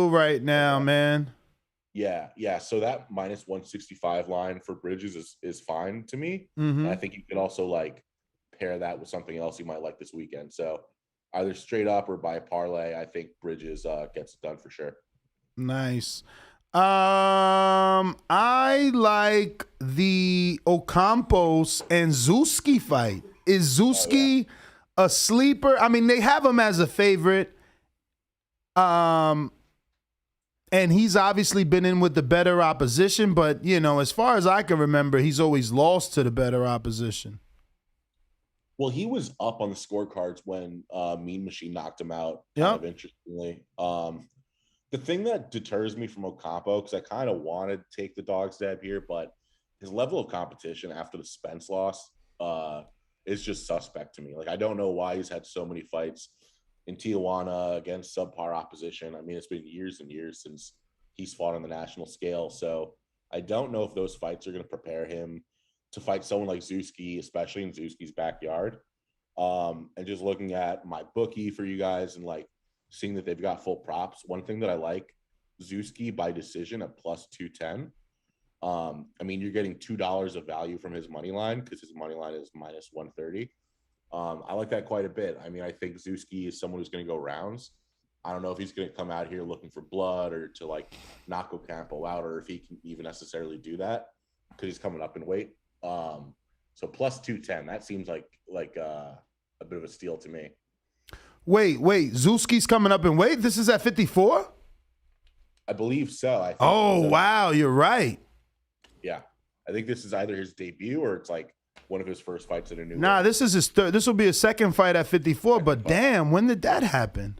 right now, man. Yeah. So that minus 165 line for Bridges is fine to me. Mm-hmm. And I think you can also like pair that with something else you might like this weekend. So either straight up or by parlay, I think Bridges gets it done for sure. Nice. I like the Ocampos and Zuski fight. Is Zuski a sleeper? I mean, they have him as a favorite. And he's obviously been in with the better opposition, but you know, as far as I can remember, he's always lost to the better opposition. Well, he was up on the scorecards when Mean Machine knocked him out. Yep. Kind of interestingly. The thing that deters me from Ocampo, because I kind of wanted to take the dog's dab here, but his level of competition after the Spence loss is just suspect to me. Like, I don't know why he's had so many fights in Tijuana against subpar opposition. I mean, it's been years and years since he's fought on the national scale. So I don't know if those fights are going to prepare him to fight someone like Zuski, especially in Zuski's backyard. And just looking at MyBookie for you guys and like seeing that they've got full props. One thing that I like, Zuski by decision at plus 210. I mean, you're getting $2 of value from his money line because his money line is minus 130. I like that quite a bit. I mean, I think Zuski is someone who's going to go rounds. I don't know if he's going to come out here looking for blood or to like knock Ocampo out, or if he can even necessarily do that because he's coming up in weight. So plus 210, that seems like a bit of a steal to me. Wait, Zuski's coming up in weight? This is at 54? I believe so. I think wow, you're right. Yeah. I think this is either his debut or it's like one of his first fights in a new Nah, weight. this is his third. This will be a second fight at 54, but damn, when did that happen?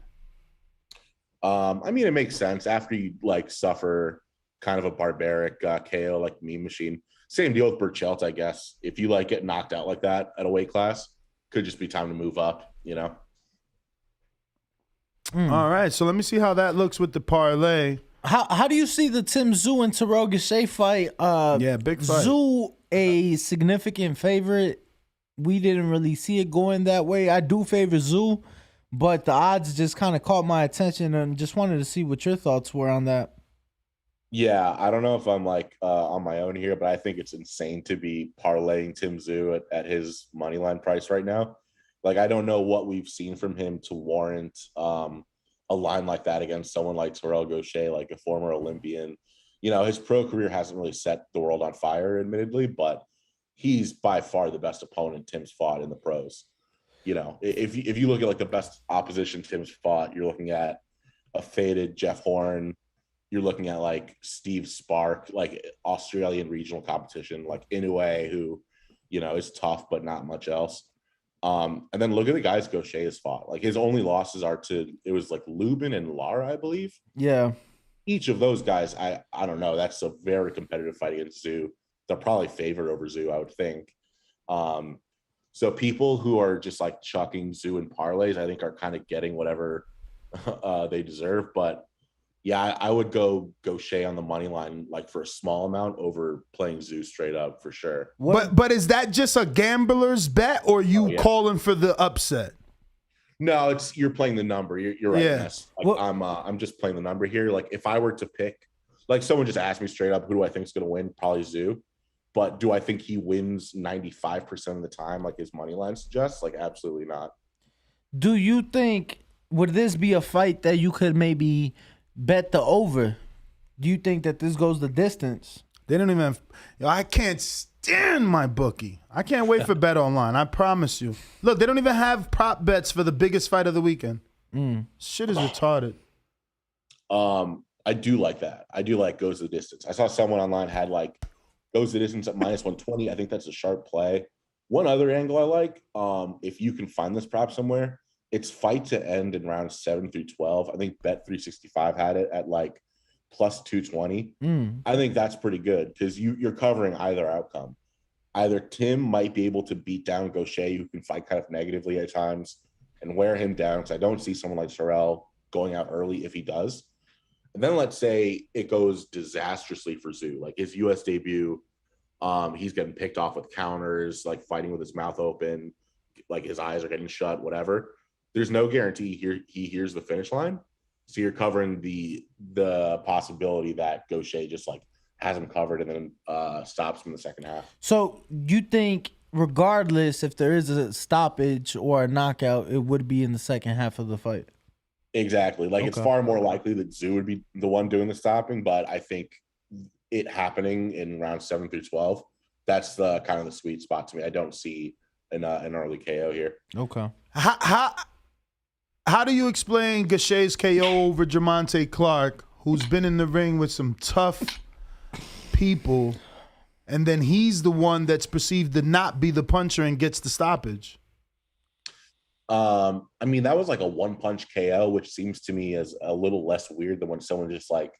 I mean, it makes sense after you like suffer kind of a barbaric KO like Mean Machine. Same deal with Burchelt, I guess. If you like get knocked out like that at a weight class, could just be time to move up, you know? All right, so let me see how that looks with the parlay. How do you see the Tim Tszyu and Terrell Gausha fight? Yeah, big fight. Tszyu a significant favorite. We didn't really see it going that way. I do favor Tszyu, but the odds just kind of caught my attention and just wanted to see what your thoughts were on that. Yeah, I don't know if I'm like on my own here, but I think it's insane to be parlaying Tim Tszyu at his money line price right now. Like, I don't know what we've seen from him to warrant a line like that against someone like Terrell Gausha, like a former Olympian. You know, his pro career hasn't really set the world on fire, admittedly, but he's by far the best opponent Tim's fought in the pros. You know, if you look at like the best opposition Tim's fought, you're looking at a faded Jeff Horn. You're looking at like Steve Spark, like Australian regional competition, like Inoue, who, you know, is tough, but not much else. And then look at the guys Gausha has fought. Like, his only losses are to, it was like Lubin and Lara, I believe. Yeah. Each of those guys, I don't know. That's a very competitive fight against Tszyu. They're probably favored over Tszyu, I would think. So people who are just like chucking Tszyu in parlays, I think are kind of getting whatever they deserve. But yeah, I would go Gausha on the money line, like for a small amount over playing Tszyu straight up for sure. But is that just a gambler's bet, or you calling for the upset? No, it's you're playing the number. You're right. Yeah. Ness. Like, I'm just playing the number here. Like, if I were to pick, like, someone just asked me straight up, who do I think is going to win? Probably Tszyu. But do I think he wins 95% of the time, like his money line suggests? Like, absolutely not. Do you think, would this be a fight that you could maybe bet the over? Do you think that this goes the distance? They don't even. I can't stand MyBookie. I can't wait for Bet Online. I promise you. Look, they don't even have prop bets for the biggest fight of the weekend. Shit is retarded. I do like that. I do like goes the distance. I saw someone online had like goes the distance at minus 120. I think that's a sharp play. One other angle I like, if you can find this prop somewhere, it's fight to end in rounds 7 through 12. I think Bet365 had it at like plus 220. I think that's pretty good because you're covering either outcome. Either Tim might be able to beat down Gaucher, who can fight kind of negatively at times, and wear him down, because I don't see someone like Sorrell going out early if he does. And then let's say it goes disastrously for Zoo, like his U.S. debut. He's getting picked off with counters, like fighting with his mouth open, like his eyes are getting shut, whatever. There's no guarantee he hears the finish line. So you're covering the possibility that Gaucher just like has him covered and then stops him in the second half. So you think regardless if there is a stoppage or a knockout, it would be in the second half of the fight? Exactly. Like it's far more likely that Zoo would be the one doing the stopping, but I think it happening in round 7 through 12, that's the kind of the sweet spot to me. I don't see an early KO here. Okay. How do you explain Gaucher's KO over Gervonta Clark, who's been in the ring with some tough people, and then he's the one that's perceived to not be the puncher and gets the stoppage? I mean, that was like a one-punch KO, which seems to me as a little less weird than when someone just like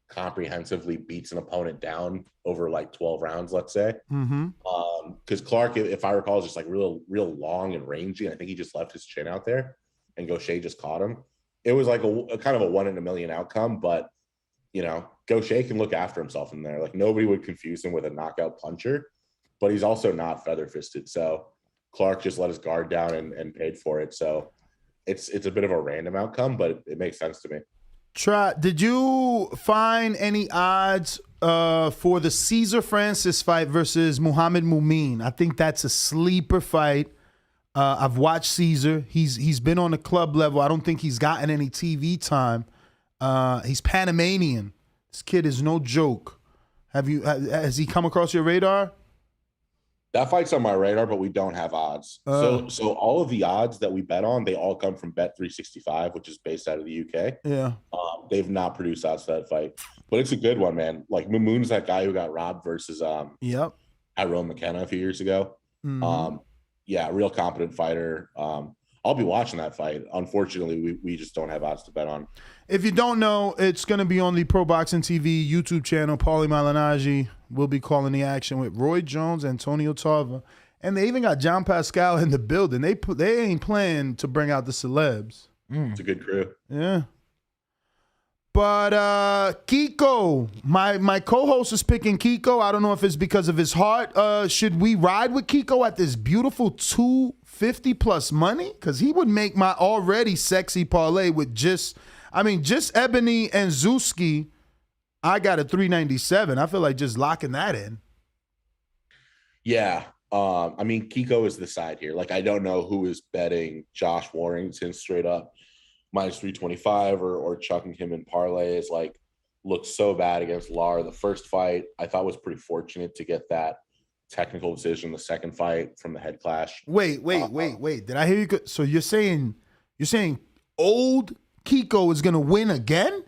comprehensively beats an opponent down over like 12 rounds, let's say. Because Clark, if I recall, is just like real long and rangy, and I think he just left his chin out there and Gaucher just caught him. It was like a kind of a 1 in a million outcome, but you know, Gaucher can look after himself in there. Like nobody would confuse him with a knockout puncher, but he's also not feather fisted. So Clark just let his guard down and paid for it. So it's a bit of a random outcome, but it makes sense to me. Trot, did you find any odds for the Cesar Francis fight versus Muhammad Mumin? I think that's a sleeper fight. I've watched Cesar. He's been on the club level. I don't think he's gotten any TV time. He's Panamanian. This kid is no joke. Has he come across your radar? That fight's on my radar, but we don't have odds. So all of the odds that we bet on, they all come from Bet365, which is based out of the UK. Yeah. They've not produced odds for that fight, but it's a good one, man. Like Mamoon's that guy who got robbed versus Tyrone McKenna a few years ago. Yeah, real competent fighter. I'll be watching that fight. Unfortunately, we just don't have odds to bet on. If you don't know, it's going to be on the Pro Boxing TV YouTube channel. Paulie Malignaggi will be calling the action with Roy Jones, Antonio Tarver, and they even got John Pascal in the building. They ain't playing to bring out the celebs. It's a good crew. Yeah. But Kiko, my co-host is picking Kiko. I don't know if it's because of his heart. Should we ride with Kiko at this beautiful 250 plus money? Because he would make my already sexy parlay with just Ebony and Zuski. I got a 397. I feel like just locking that in. Yeah. I mean, Kiko is the side here. Like, I don't know who is betting Josh Warrington straight up minus 325 or chucking him in parlays. Like, looked so bad against Lara. The first fight I thought was pretty fortunate to get that technical decision. The second fight from the head clash. Wait. Did I hear you? So you're saying old Kiko is going to win again?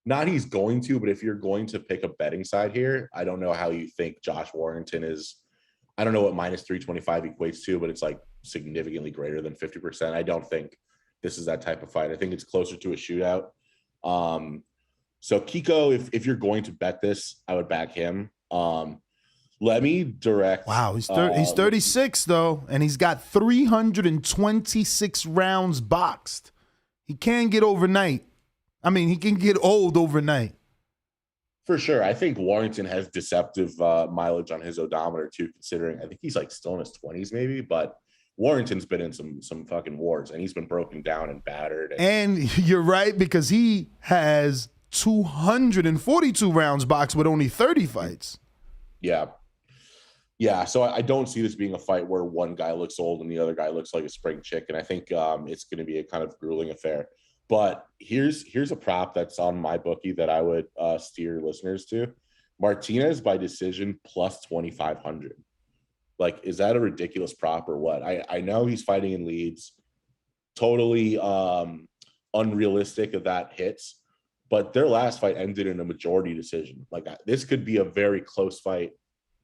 Not he's going to, but if you're going to pick a betting side here, I don't know how you think Josh Warrington is. I don't know what minus 325 equates to, but it's like significantly greater than 50%. I don't think this is that type of fight. I think it's closer to a shootout. So Kiko, if you're going to bet this, I would back him. Let me direct. Wow, he's 36 though, and he's got 326 rounds boxed. He can get overnight. I mean, he can get old overnight. For sure. I think Warrington has deceptive mileage on his odometer too, considering I think he's like still in his 20s maybe, but Warrington's been in some fucking wars and he's been broken down and battered. And you're right, because he has 242 rounds boxed with only 30 fights. Yeah. Yeah, so I don't see this being a fight where one guy looks old and the other guy looks like a spring chicken. I think it's going to be a kind of grueling affair. But here's a prop that's on my bookie that I would steer listeners to. Martinez by decision plus 2,500. Like, is that a ridiculous prop or what? I know he's fighting in Leeds. Totally unrealistic if that hits. But their last fight ended in a majority decision. Like, this could be a very close fight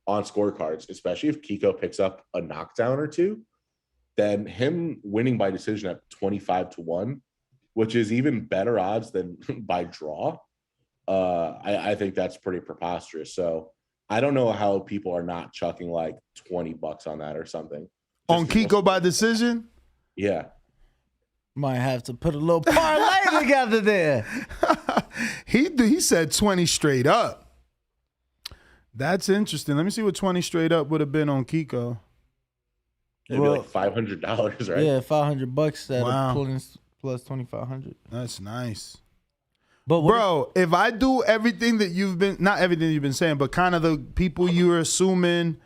on scorecards, especially if Kiko picks up a knockdown or two, then him winning by decision at 25-1, which is even better odds than by draw. I think that's pretty preposterous. So I don't know how people are not chucking like $20 on that or something. On Kiko by decision? Yeah. Might have to put a little parlay together there. He said 20 straight up. That's interesting. Let me see what 20 straight up would have been on Kiko. It'd be like $500, right? Yeah, $500 that Wow. plus 2,500. That's nice. But bro, if I do everything that you've been, not everything you've been saying, but kind of the people you're assuming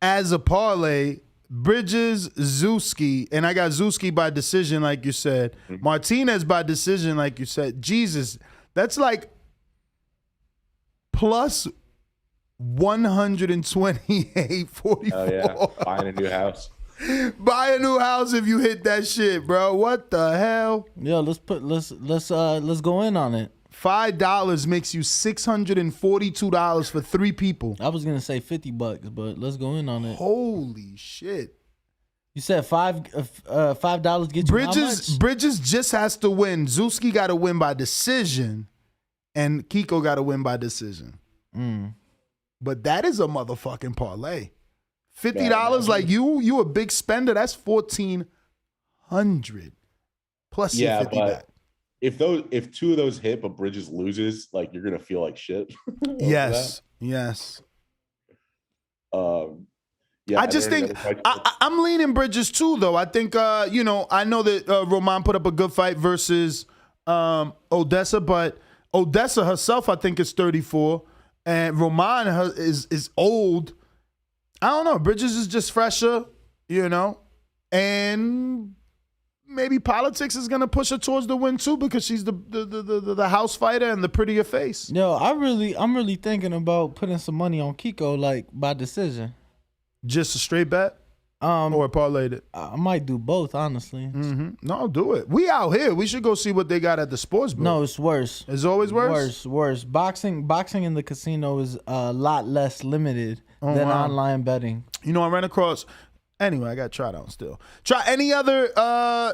as a parlay, Bridges, Zuski, and I got Zuski by decision, like you said. Martinez by decision, like you said. Jesus, that's like plus 128.44. Oh yeah, buying a new house. Buy a new house if you hit that shit, bro. What the hell? Yo, let's go in on it. $5 makes you $642 for 3 people. I was gonna say $50, but let's go in on it. Holy shit! You said $5 get you how much? Bridges just has to win. Zuski got to win by decision, and Kiko got to win by decision. But that is a motherfucking parlay. $50, like you a big spender. That's $1,400 plus Yeah, your 50 but back. if 2 of those hit, but Bridges loses, like you're gonna feel like shit. Yes. Yeah. I just think I'm leaning Bridges too, though. I think I know that Roman put up a good fight versus Odessa, but Odessa herself, I think, is 34, and Roman is old. I don't know. Bridges is just fresher, and maybe politics is gonna push her towards the win too because she's the house fighter and the prettier face. Yo, I'm really thinking about putting some money on Kiko, like by decision. Just a straight bet, or parlayed it. I might do both, honestly. No, do it. We out here. We should go see what they got at the sports book. No, it's worse. It's always worse. Worse. Boxing in the casino is a lot less limited than online betting. I ran across. Anyway, I got tried out still. Try any other, I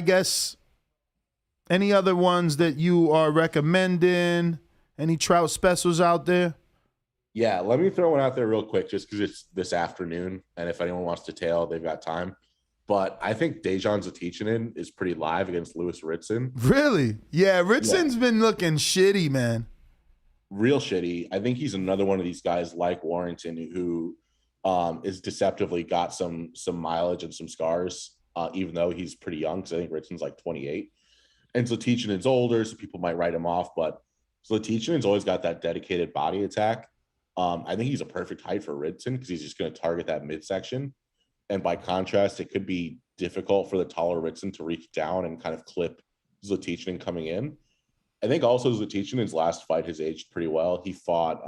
guess, any other ones that you are recommending? Any trout specials out there? Yeah, let me throw one out there real quick just because it's this afternoon, and if anyone wants to tail, they've got time. But I think Dazn Zatichinin is pretty live against Lewis Ritson. Really? Yeah, Ritson's been looking shitty, man. Real shitty. I think he's another one of these guys like Warrington who is deceptively got some mileage and some scars, even though he's pretty young, because I think Ritson's like 28. And Zatichinin's older, so people might write him off, but Zatichinin's always got that dedicated body attack. I think he's a perfect height for Ritson because he's just going to target that midsection. And by contrast, it could be difficult for the taller Ritson to reach down and kind of clip Zatichinin coming in. I think also Zatichinin's last fight has aged pretty well. He fought,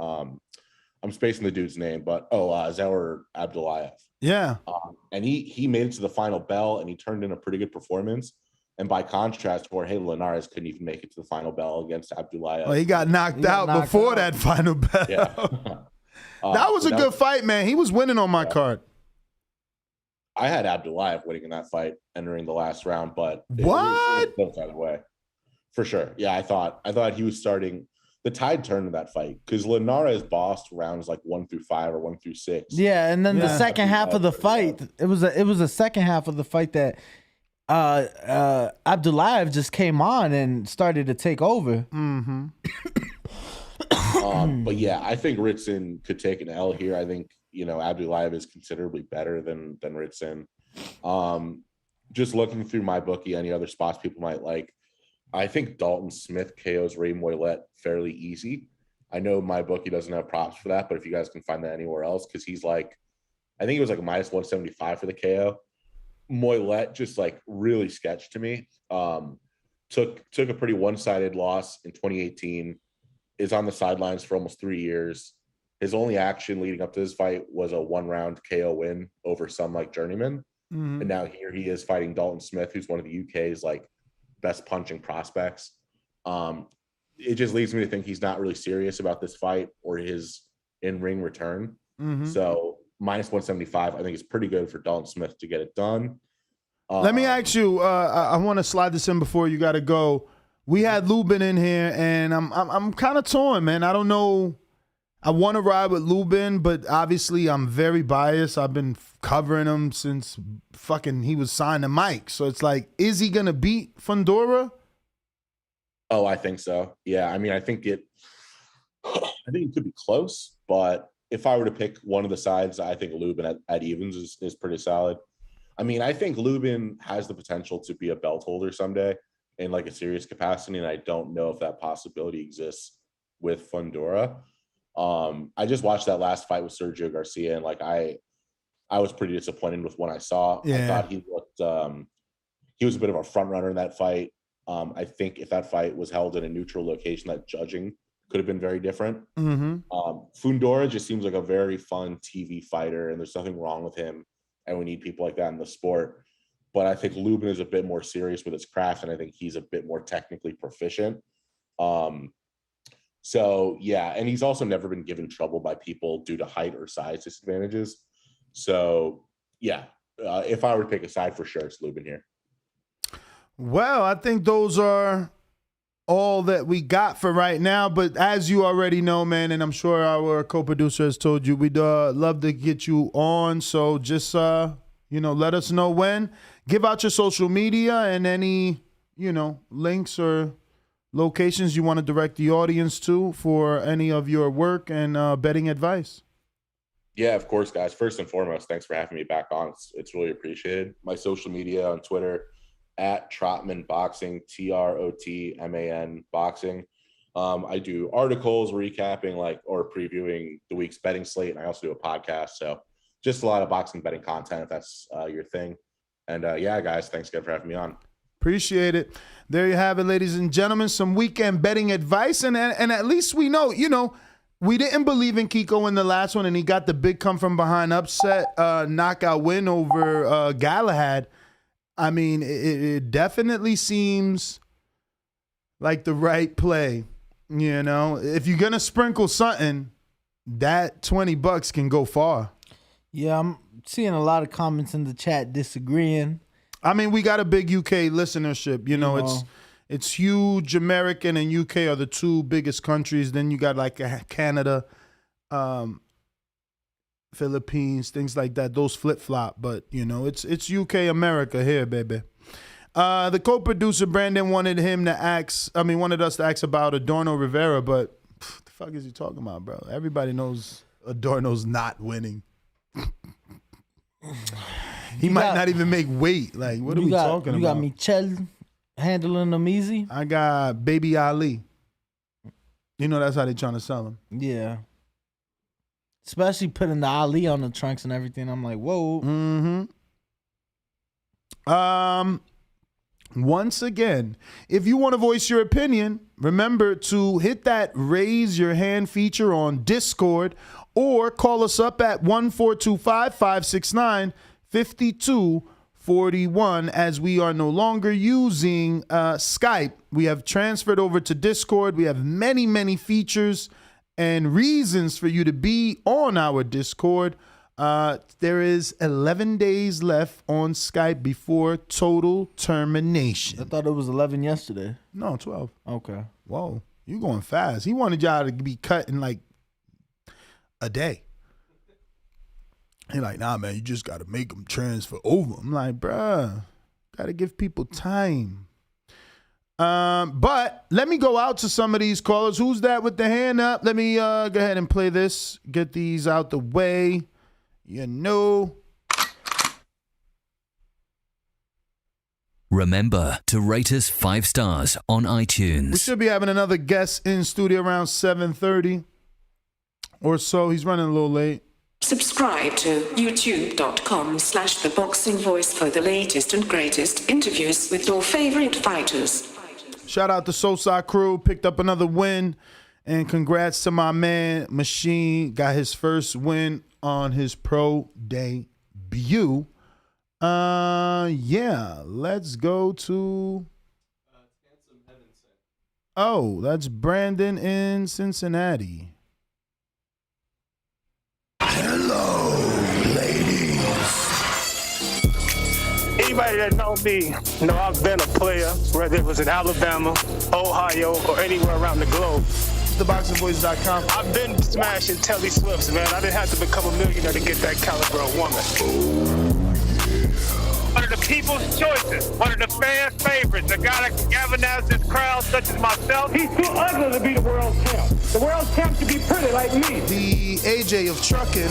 I'm spacing the dude's name, but Zaur Abdullayev. Yeah. And he made it to the final bell and he turned in a pretty good performance. And by contrast, Jorge Linares couldn't even make it to the final bell against Abdullayev. Well, he got knocked out before that final bell. Yeah. That was a good fight, man. He was winning on my card. I had Abdullayev winning in that fight entering the last round, but it what? was out of the way. For sure. Yeah, I thought he was starting. The tide turned in that fight because Linares bossed rounds like 1 through 5 or 1 through 6. Yeah, and then the second half of the fight, it was a second half of the fight that Abdullayev just came on and started to take over. But yeah, I think Ritson could take an L here. I think Abdullayev is considerably better than Ritson. Just looking through my bookie, any other spots people might like. I think Dalton Smith KOs Ray Moylett fairly easy. I know my bookie doesn't have props for that, but if you guys can find that anywhere else, because he's like, I think it was like a minus 175 for the KO. Moylett just like really sketched to me. Took a pretty one-sided loss in 2018. Is on the sidelines for almost 3 years. His only action leading up to this fight was a 1-round KO win over some like journeyman. And now here he is fighting Dalton Smith, who's one of the UK's like best punching prospects. It just leads me to think he's not really serious about this fight or his in-ring return. Mm-hmm. So minus 175, I think is pretty good for Dalton Smith to get it done. Let me ask you. I want to slide this in before you got to go. We had Lubin in here, and I'm kind of torn, man. I don't know. I want to ride with Lubin, but obviously I'm very biased. I've been covering him since he was signed to Mike. So it's like, is he gonna beat Fundora? Oh, I think so. Yeah, I mean, I think it could be close, but if I were to pick one of the sides, I think Lubin at evens is pretty solid. I mean, I think Lubin has the potential to be a belt holder someday in like a serious capacity, and I don't know if that possibility exists with Fundora. I just watched that last fight with Sergio Garcia, and like I was pretty disappointed with what I saw. Yeah. I thought he looked he was a bit of a front runner in that fight. I think if that fight was held in a neutral location, that judging could have been very different. Mm-hmm. Fundora just seems like a very fun TV fighter, and there's nothing wrong with him, and we need people like that in the sport. But I think Lubin is a bit more serious with his craft, and I think he's a bit more technically proficient. So, yeah, and he's also never been given trouble by people due to height or size disadvantages. So, yeah, if I were to pick a side, for sure, it's Lubin here. Well, I think those are all that we got for right now. But as you already know, man, and I'm sure our co-producer has told you, we'd love to get you on. So just, let us know when. Give out your social media and any, links or locations you want to direct the audience to for any of your work and betting advice. Yeah, of course, guys. First and foremost, thanks for having me back on. It's really appreciated. My social media on Twitter, at Trotman Boxing, TROTMAN Boxing. I do articles recapping or previewing the week's betting slate, and I also do a podcast. So just a lot of boxing betting content if that's your thing. And yeah, guys, thanks again for having me on. Appreciate it. There you have it, ladies and gentlemen, some weekend betting advice. And at least we know, we didn't believe in Kiko in the last one, and he got the big come from behind upset knockout win over Galahad. I mean, it definitely seems like the right play. If you're going to sprinkle something, that $20 can go far. Yeah, I'm seeing a lot of comments in the chat disagreeing. I mean, we got a big UK listenership. It's huge. American and UK are the two biggest countries. Then you got like Canada, Philippines, things like that. Those flip-flop. But, it's UK, America here, baby. The co-producer, Brandon, wanted us to ask about Adorno Rivera, but the fuck is he talking about, bro? Everybody knows Adorno's not winning. He might not even make weight. Like, what are we talking about? You got Michel handling them easy? I got Baby Ali. That's how they trying to sell him. Yeah. Especially putting the Ali on the trunks and everything. I'm like, whoa. Mm-hmm. Once again, if you want to voice your opinion, remember to hit that raise your hand feature on Discord or call us up at 1-425-569-5241 as we are no longer using Skype. We have transferred over to Discord. We have many, many features and reasons for you to be on our Discord. There is 11 days left on Skype before total termination. I thought it was 11 yesterday. No, 12. Okay. Whoa, you going fast. He wanted y'all to be cut in like a day. He like, nah, man, you just got to make them transfer over. I'm like, bruh, got to give people time. But let me go out to some of these callers. Who's that with the hand up? Let me go ahead and play this. Get these out the way. Remember to rate us 5 stars on iTunes. We should be having another guest in studio around 7:30 or so. He's running a little late. Subscribe to youtube.com/theboxingvoice for the latest and greatest interviews with your favorite fighters. Shout out to Sosa Crew. Picked up another win. And congrats to my man, Machine. Got his first win on his pro debut. Yeah, let's go to... Oh, that's Brandon in Cincinnati. Anybody that know me know I've been a player, whether it was in Alabama, Ohio, or anywhere around the globe. TheBoxingVoice.com. I've been smashing Telly Swifts, man. I didn't have to become a millionaire to get that caliber of woman. One of the people's choices, one of the fans' favorites, a guy that can galvanize this crowd, such as myself. He's too ugly to be the world champ. The world champ should be pretty like me. The AJ of trucking.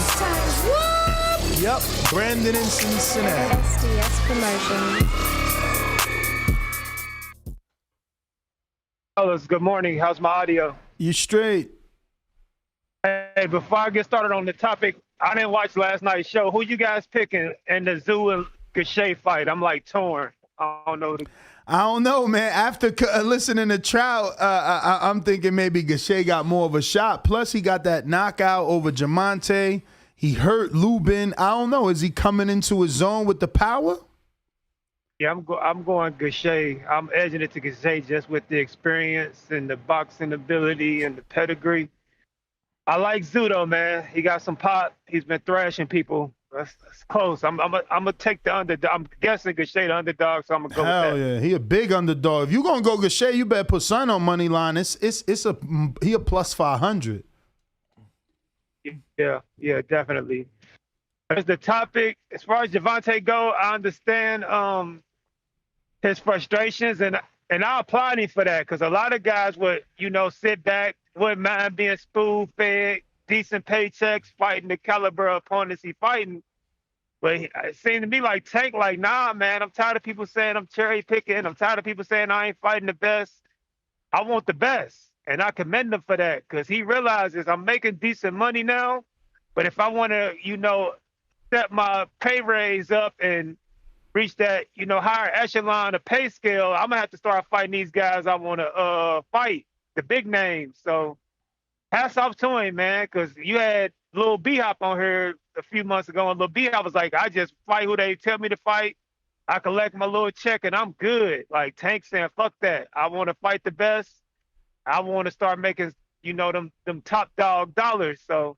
Yep, Brandon in Cincinnati. SDS Promotions. Fellas, good morning. How's my audio? You straight. Hey, before I get started on the topic, I didn't watch last night's show. Who you guys picking in the Zoo and Gachet fight? I'm like torn. I don't know, man. After listening to Trout, I'm thinking maybe Gachet got more of a shot. Plus, he got that knockout over Gervonta. He hurt Lubin. I don't know. Is he coming into his zone with the power? Yeah, I'm going Gachet. I'm edging it to Gachet just with the experience and the boxing ability and the pedigree. I like Zudo, man. He got some pop. He's been thrashing people. That's close. I'm gonna take the underdog. I'm guessing Gachet the underdog, so I'm gonna go with that. Hell yeah, he a big underdog. If you gonna go Gachet, you better put son on money line. He a plus 500. Yeah, definitely. As the topic, as far as Gervonta go, I understand his frustrations, and I applaud him for that, because a lot of guys would, sit back, wouldn't mind being spoon-fed, decent paychecks, fighting the caliber of opponents he fighting. But it seemed to me like Tank, like, nah, man, I'm tired of people saying I'm cherry picking. I'm tired of people saying I ain't fighting the best. I want the best. And I commend him for that, because he realizes I'm making decent money now. But if I want to, step my pay raise up and reach that, higher echelon of pay scale, I'm going to have to start fighting these guys I want to fight, the big names. So hats off to him, man, because you had Lil B-Hop on here a few months ago, and Lil B-Hop was like, I just fight who they tell me to fight. I collect my little check, and I'm good. Like Tank saying, fuck that. I want to fight the best. I want to start making, them top dog dollars. So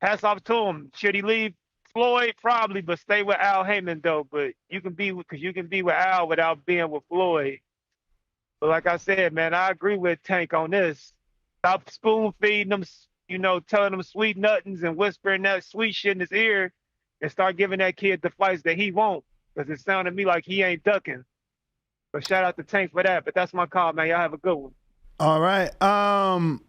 hats off to him. Should he leave Floyd? Probably, but stay with Al Heyman, though. But you can be with Al without being with Floyd. But like I said, man, I agree with Tank on this. Stop spoon feeding them, telling them sweet nothings and whispering that sweet shit in his ear, and start giving that kid the fights that he won't, because it sounded to me like he ain't ducking. But shout out to Tank for that. But that's my call, man. Y'all have a good one. All right. I'm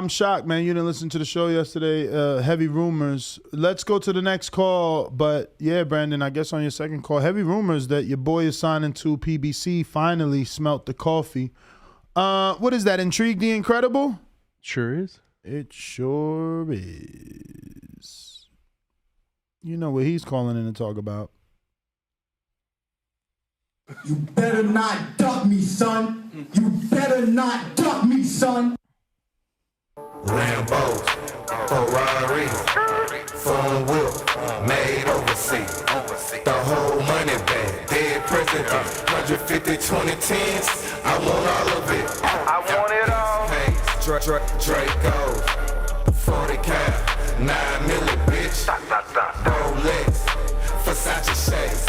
shocked, man. You didn't listen to the show yesterday. Heavy rumors. Let's go to the next call. But yeah, Brandon, I guess on your second call, heavy rumors that your boy is signing to PBC. Finally smelt the coffee. What is that? Intrigue the Incredible? Sure is. It sure is. You know what he's calling in to talk about. You better not duck me, son. You better not duck me, son. Lambos, Ferrari, phone whip, made overseas. The whole money bag, dead president, 150, 2010s. I want all of it. I want it all. Hey, Draco, 40 cal, 9 milli, bitch. Rolex, Versace shades.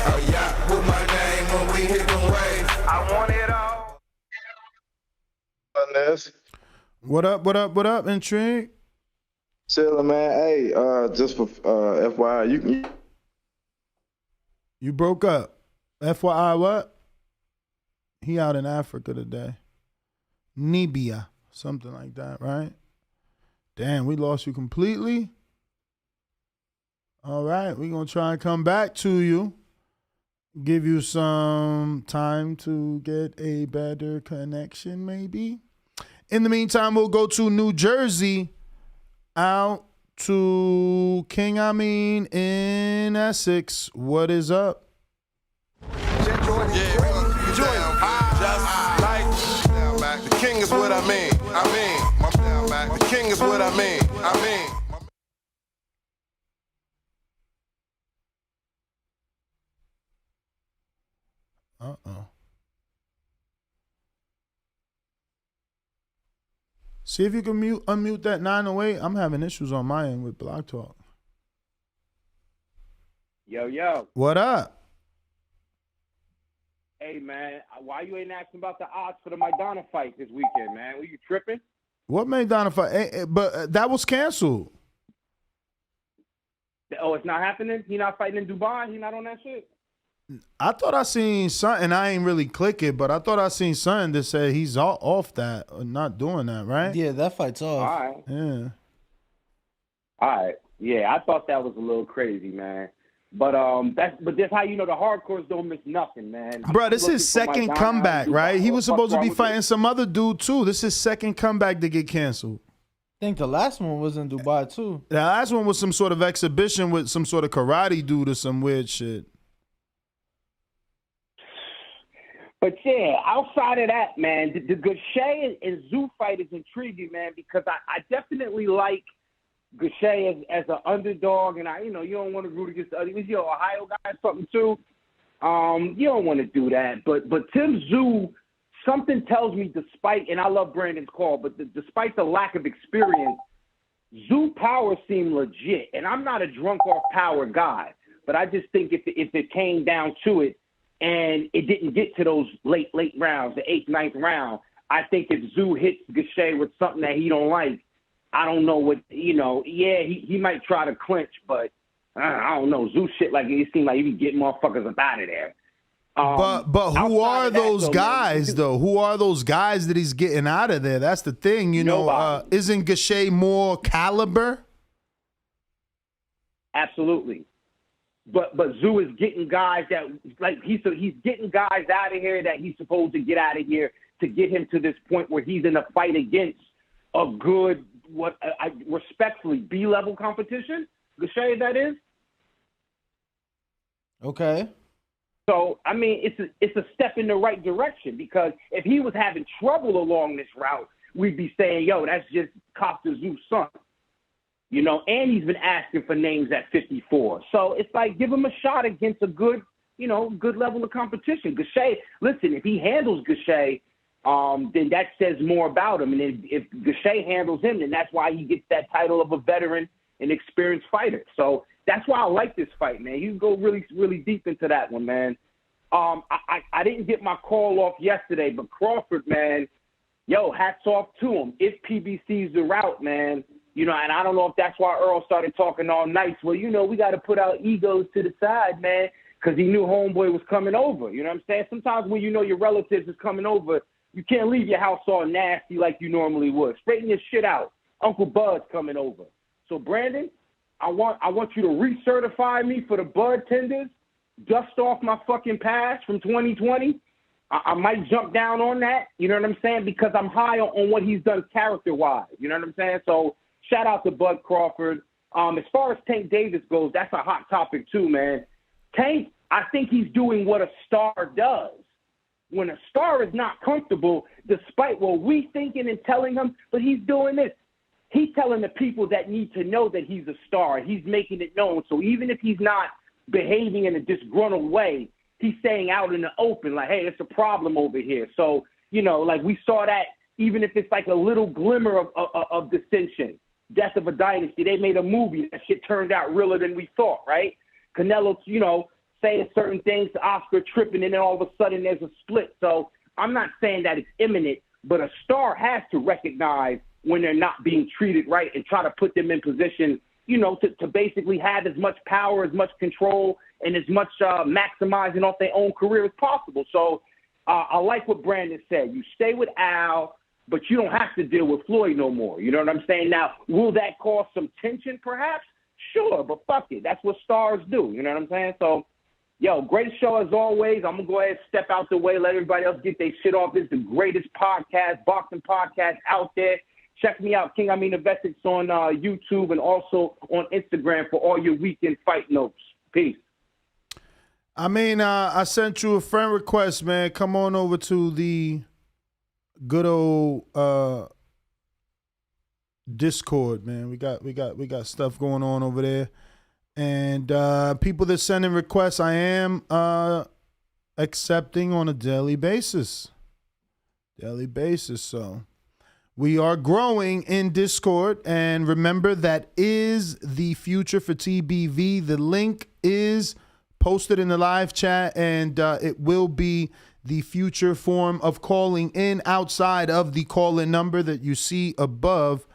A yacht with my name when we hit them waves. I want it all. What up, Intrigue? Chillin', man. Hey, just for FYI, You broke up. FYI, what? He out in Africa today. Namibia, something like that, right? Damn, we lost you completely. All right, we're going to try and come back to you. Give you some time to get a better connection, maybe. In the meantime, we'll go to New Jersey, out to King Amin in Essex. What is up? The king is what I mean. The king is what I mean. Uh-oh. See if you can unmute that 908. I'm having issues on my end with Block Talk. Yo. What up? Hey, man, why you ain't asking about the odds for the Maidana fight this weekend, man? Were you tripping? What made Donna fight? But that was canceled. Oh, it's not happening? He not fighting in Dubai? He not on that shit? I thought I seen something. I ain't really click it, but I thought I seen something that said he's off that, or not doing that, right? Yeah, that fight's off. All right. Yeah. All right. Yeah, I thought that was a little crazy, man. But that's how you know the hardcores don't miss nothing, man. Bro, this is his second comeback, right? He was supposed to be fighting some other dude too. This is his second comeback to get canceled. I think the last one was in Dubai too. The last one was some sort of exhibition with some sort of karate dude or some weird shit. But yeah, outside of that, man, the Gaucher and Zoo fight is intriguing, man, because I definitely like Gaucher as an underdog, and you don't want to root against the other. He's your Ohio guy or something too. You don't want to do that. But Tim Zoo, something tells me, despite, and I love Brandon's call, but despite the lack of experience, Zoo power seemed legit. And I'm not a drunk off power guy, but I just think if it came down to it and it didn't get to those late rounds, the 8th, 9th round, I think if Zoo hits Gaucher with something that he don't like, I don't know what, he might try to clinch, but I don't know. Zoo shit, like, it seemed like he be getting motherfuckers up out of there. But who are those guys, though? Who are those guys that he's getting out of there? That's the thing, isn't Gaucher more caliber? Absolutely. But Zoo is getting guys that, like, he's getting guys out of here that he's supposed to get out of here to get him to this point where he's in a fight against a good, respectfully, B-level competition. Gaucher, that is. Okay. So, I mean, it's a step in the right direction, because if he was having trouble along this route, we'd be saying, yo, that's just Costa Zoo's son. And he's been asking for names at 54. So it's like, give him a shot against a good level of competition. Gaucher, listen, if he handles Gaucher, then that says more about him. And if Gaucher handles him, then that's why he gets that title of a veteran and experienced fighter. So that's why I like this fight, man. You can go really, really deep into that one, man. I didn't get my call off yesterday, but Crawford, man, hats off to him. If PBC's the route, man, and I don't know if that's why Earl started talking all nice. Well, we got to put our egos to the side, man, because he knew homeboy was coming over. You know what I'm saying? Sometimes when your relatives is coming over, you can't leave your house all nasty like you normally would. Straighten your shit out. Uncle Bud's coming over. So, Brandon, I want you to recertify me for the Bud tenders, dust off my fucking past from 2020. I might jump down on that, you know what I'm saying, because I'm high on what he's done character-wise, you know what I'm saying? So shout out to Bud Crawford. As far as Tank Davis goes, that's a hot topic too, man. Tank, I think he's doing what a star does. When a star is not comfortable, despite what we thinking and telling him, but he's doing this. He's telling the people that need to know that he's a star. He's making it known. So even if he's not behaving in a disgruntled way, he's saying out in the open, like, hey, it's a problem over here. So, like we saw that, even if it's like a little glimmer of dissension. Death of a Dynasty. They made a movie. That shit turned out realer than we thought, right? Canelo, saying certain things to Oscar tripping, and then all of a sudden there's a split. So I'm not saying that it's imminent, but a star has to recognize when they're not being treated right and try to put them in position, to basically have as much power, as much control, and as much maximizing off their own career as possible. So I like what Brandon said. You stay with Al, but you don't have to deal with Floyd no more. You know what I'm saying? Now, will that cause some tension perhaps? Sure, but fuck it. That's what stars do. You know what I'm saying? So, great show as always. I'm going to go ahead and step out the way, let everybody else get their shit off. This is the greatest podcast, boxing podcast out there. Check me out, King Investix on YouTube and also on Instagram for all your weekend fight notes. Peace. I sent you a friend request, man. Come on over to the good old Discord, man. We got stuff going on over there. And people that send in requests, I am accepting on a daily basis. So we are growing in Discord, and remember, that is the future for TBV. The link is posted in the live chat, and it will be the future form of calling in outside of the call-in number that you see above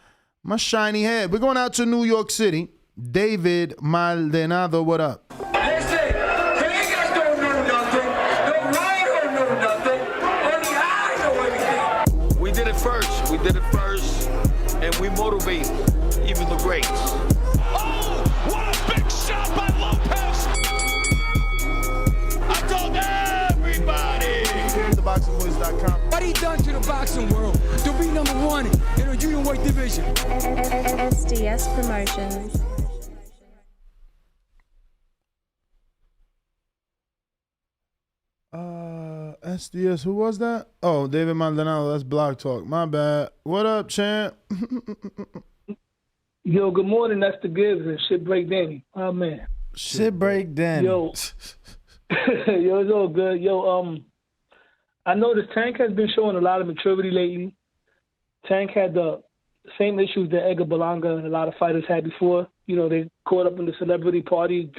my shiny head. We're going out to New York City. David Maldonado, what up? Listen, Vegas don't know nothing. The world don't know nothing. Only I know everything. We did it first. And we motivate even the greats. Oh, what a big shot by Lopez. I told everybody. TheBoxingVoice.com. What he done to the boxing world to be number one in the junior weight division? SDS Promotions. SDS, who was that? Oh, David Maldonado. That's Block Talk. My bad. What up, champ? Yo, good morning. That's the Gibbs and Shit Break Danny. Oh, man. Shit Break Danny. Yo, yo, it's all good. Yo, I noticed Tank has been showing a lot of maturity lately. Tank had the same issues that Edgar Berlanga and a lot of fighters had before. You know, they caught up in the celebrity party,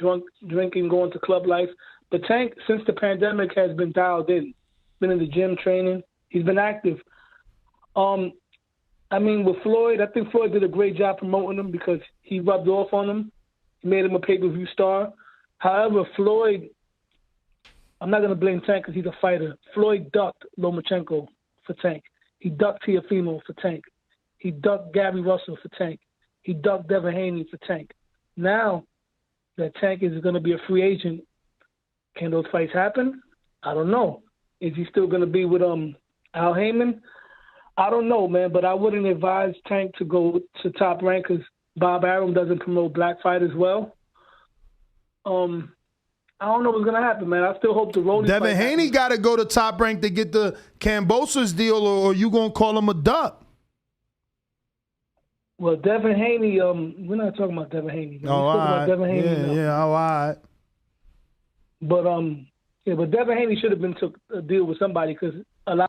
drinking, going to club life. But Tank, since the pandemic, has been dialed in. Been in the gym training. He's been active. I mean, with Floyd, I think Floyd did a great job promoting him because he rubbed off on him. He made him a pay-per-view star. However, Floyd, I'm not going to blame Tank because he's a fighter. Floyd ducked Lomachenko for Tank. He ducked Teofimo for Tank. He ducked Gary Russell for Tank. He ducked Devin Haney for Tank. Now that Tank is going to be a free agent, can those fights happen? I don't know. Is he still going to be with Al Heyman? I don't know, man, but I wouldn't advise Tank to go to Top Rank because Bob Arum doesn't promote black fighters well. I don't know what's going to happen, man. I still hope the Rolling Devin Haney got to go to Top Rank to get the Cambosa's deal, or you going to call him a duck? Well, Devin Haney, we're not talking about Devin Haney. Oh, all right. Devin Haney, yeah, all right. But Devin Haney should have been took a deal with somebody because a lot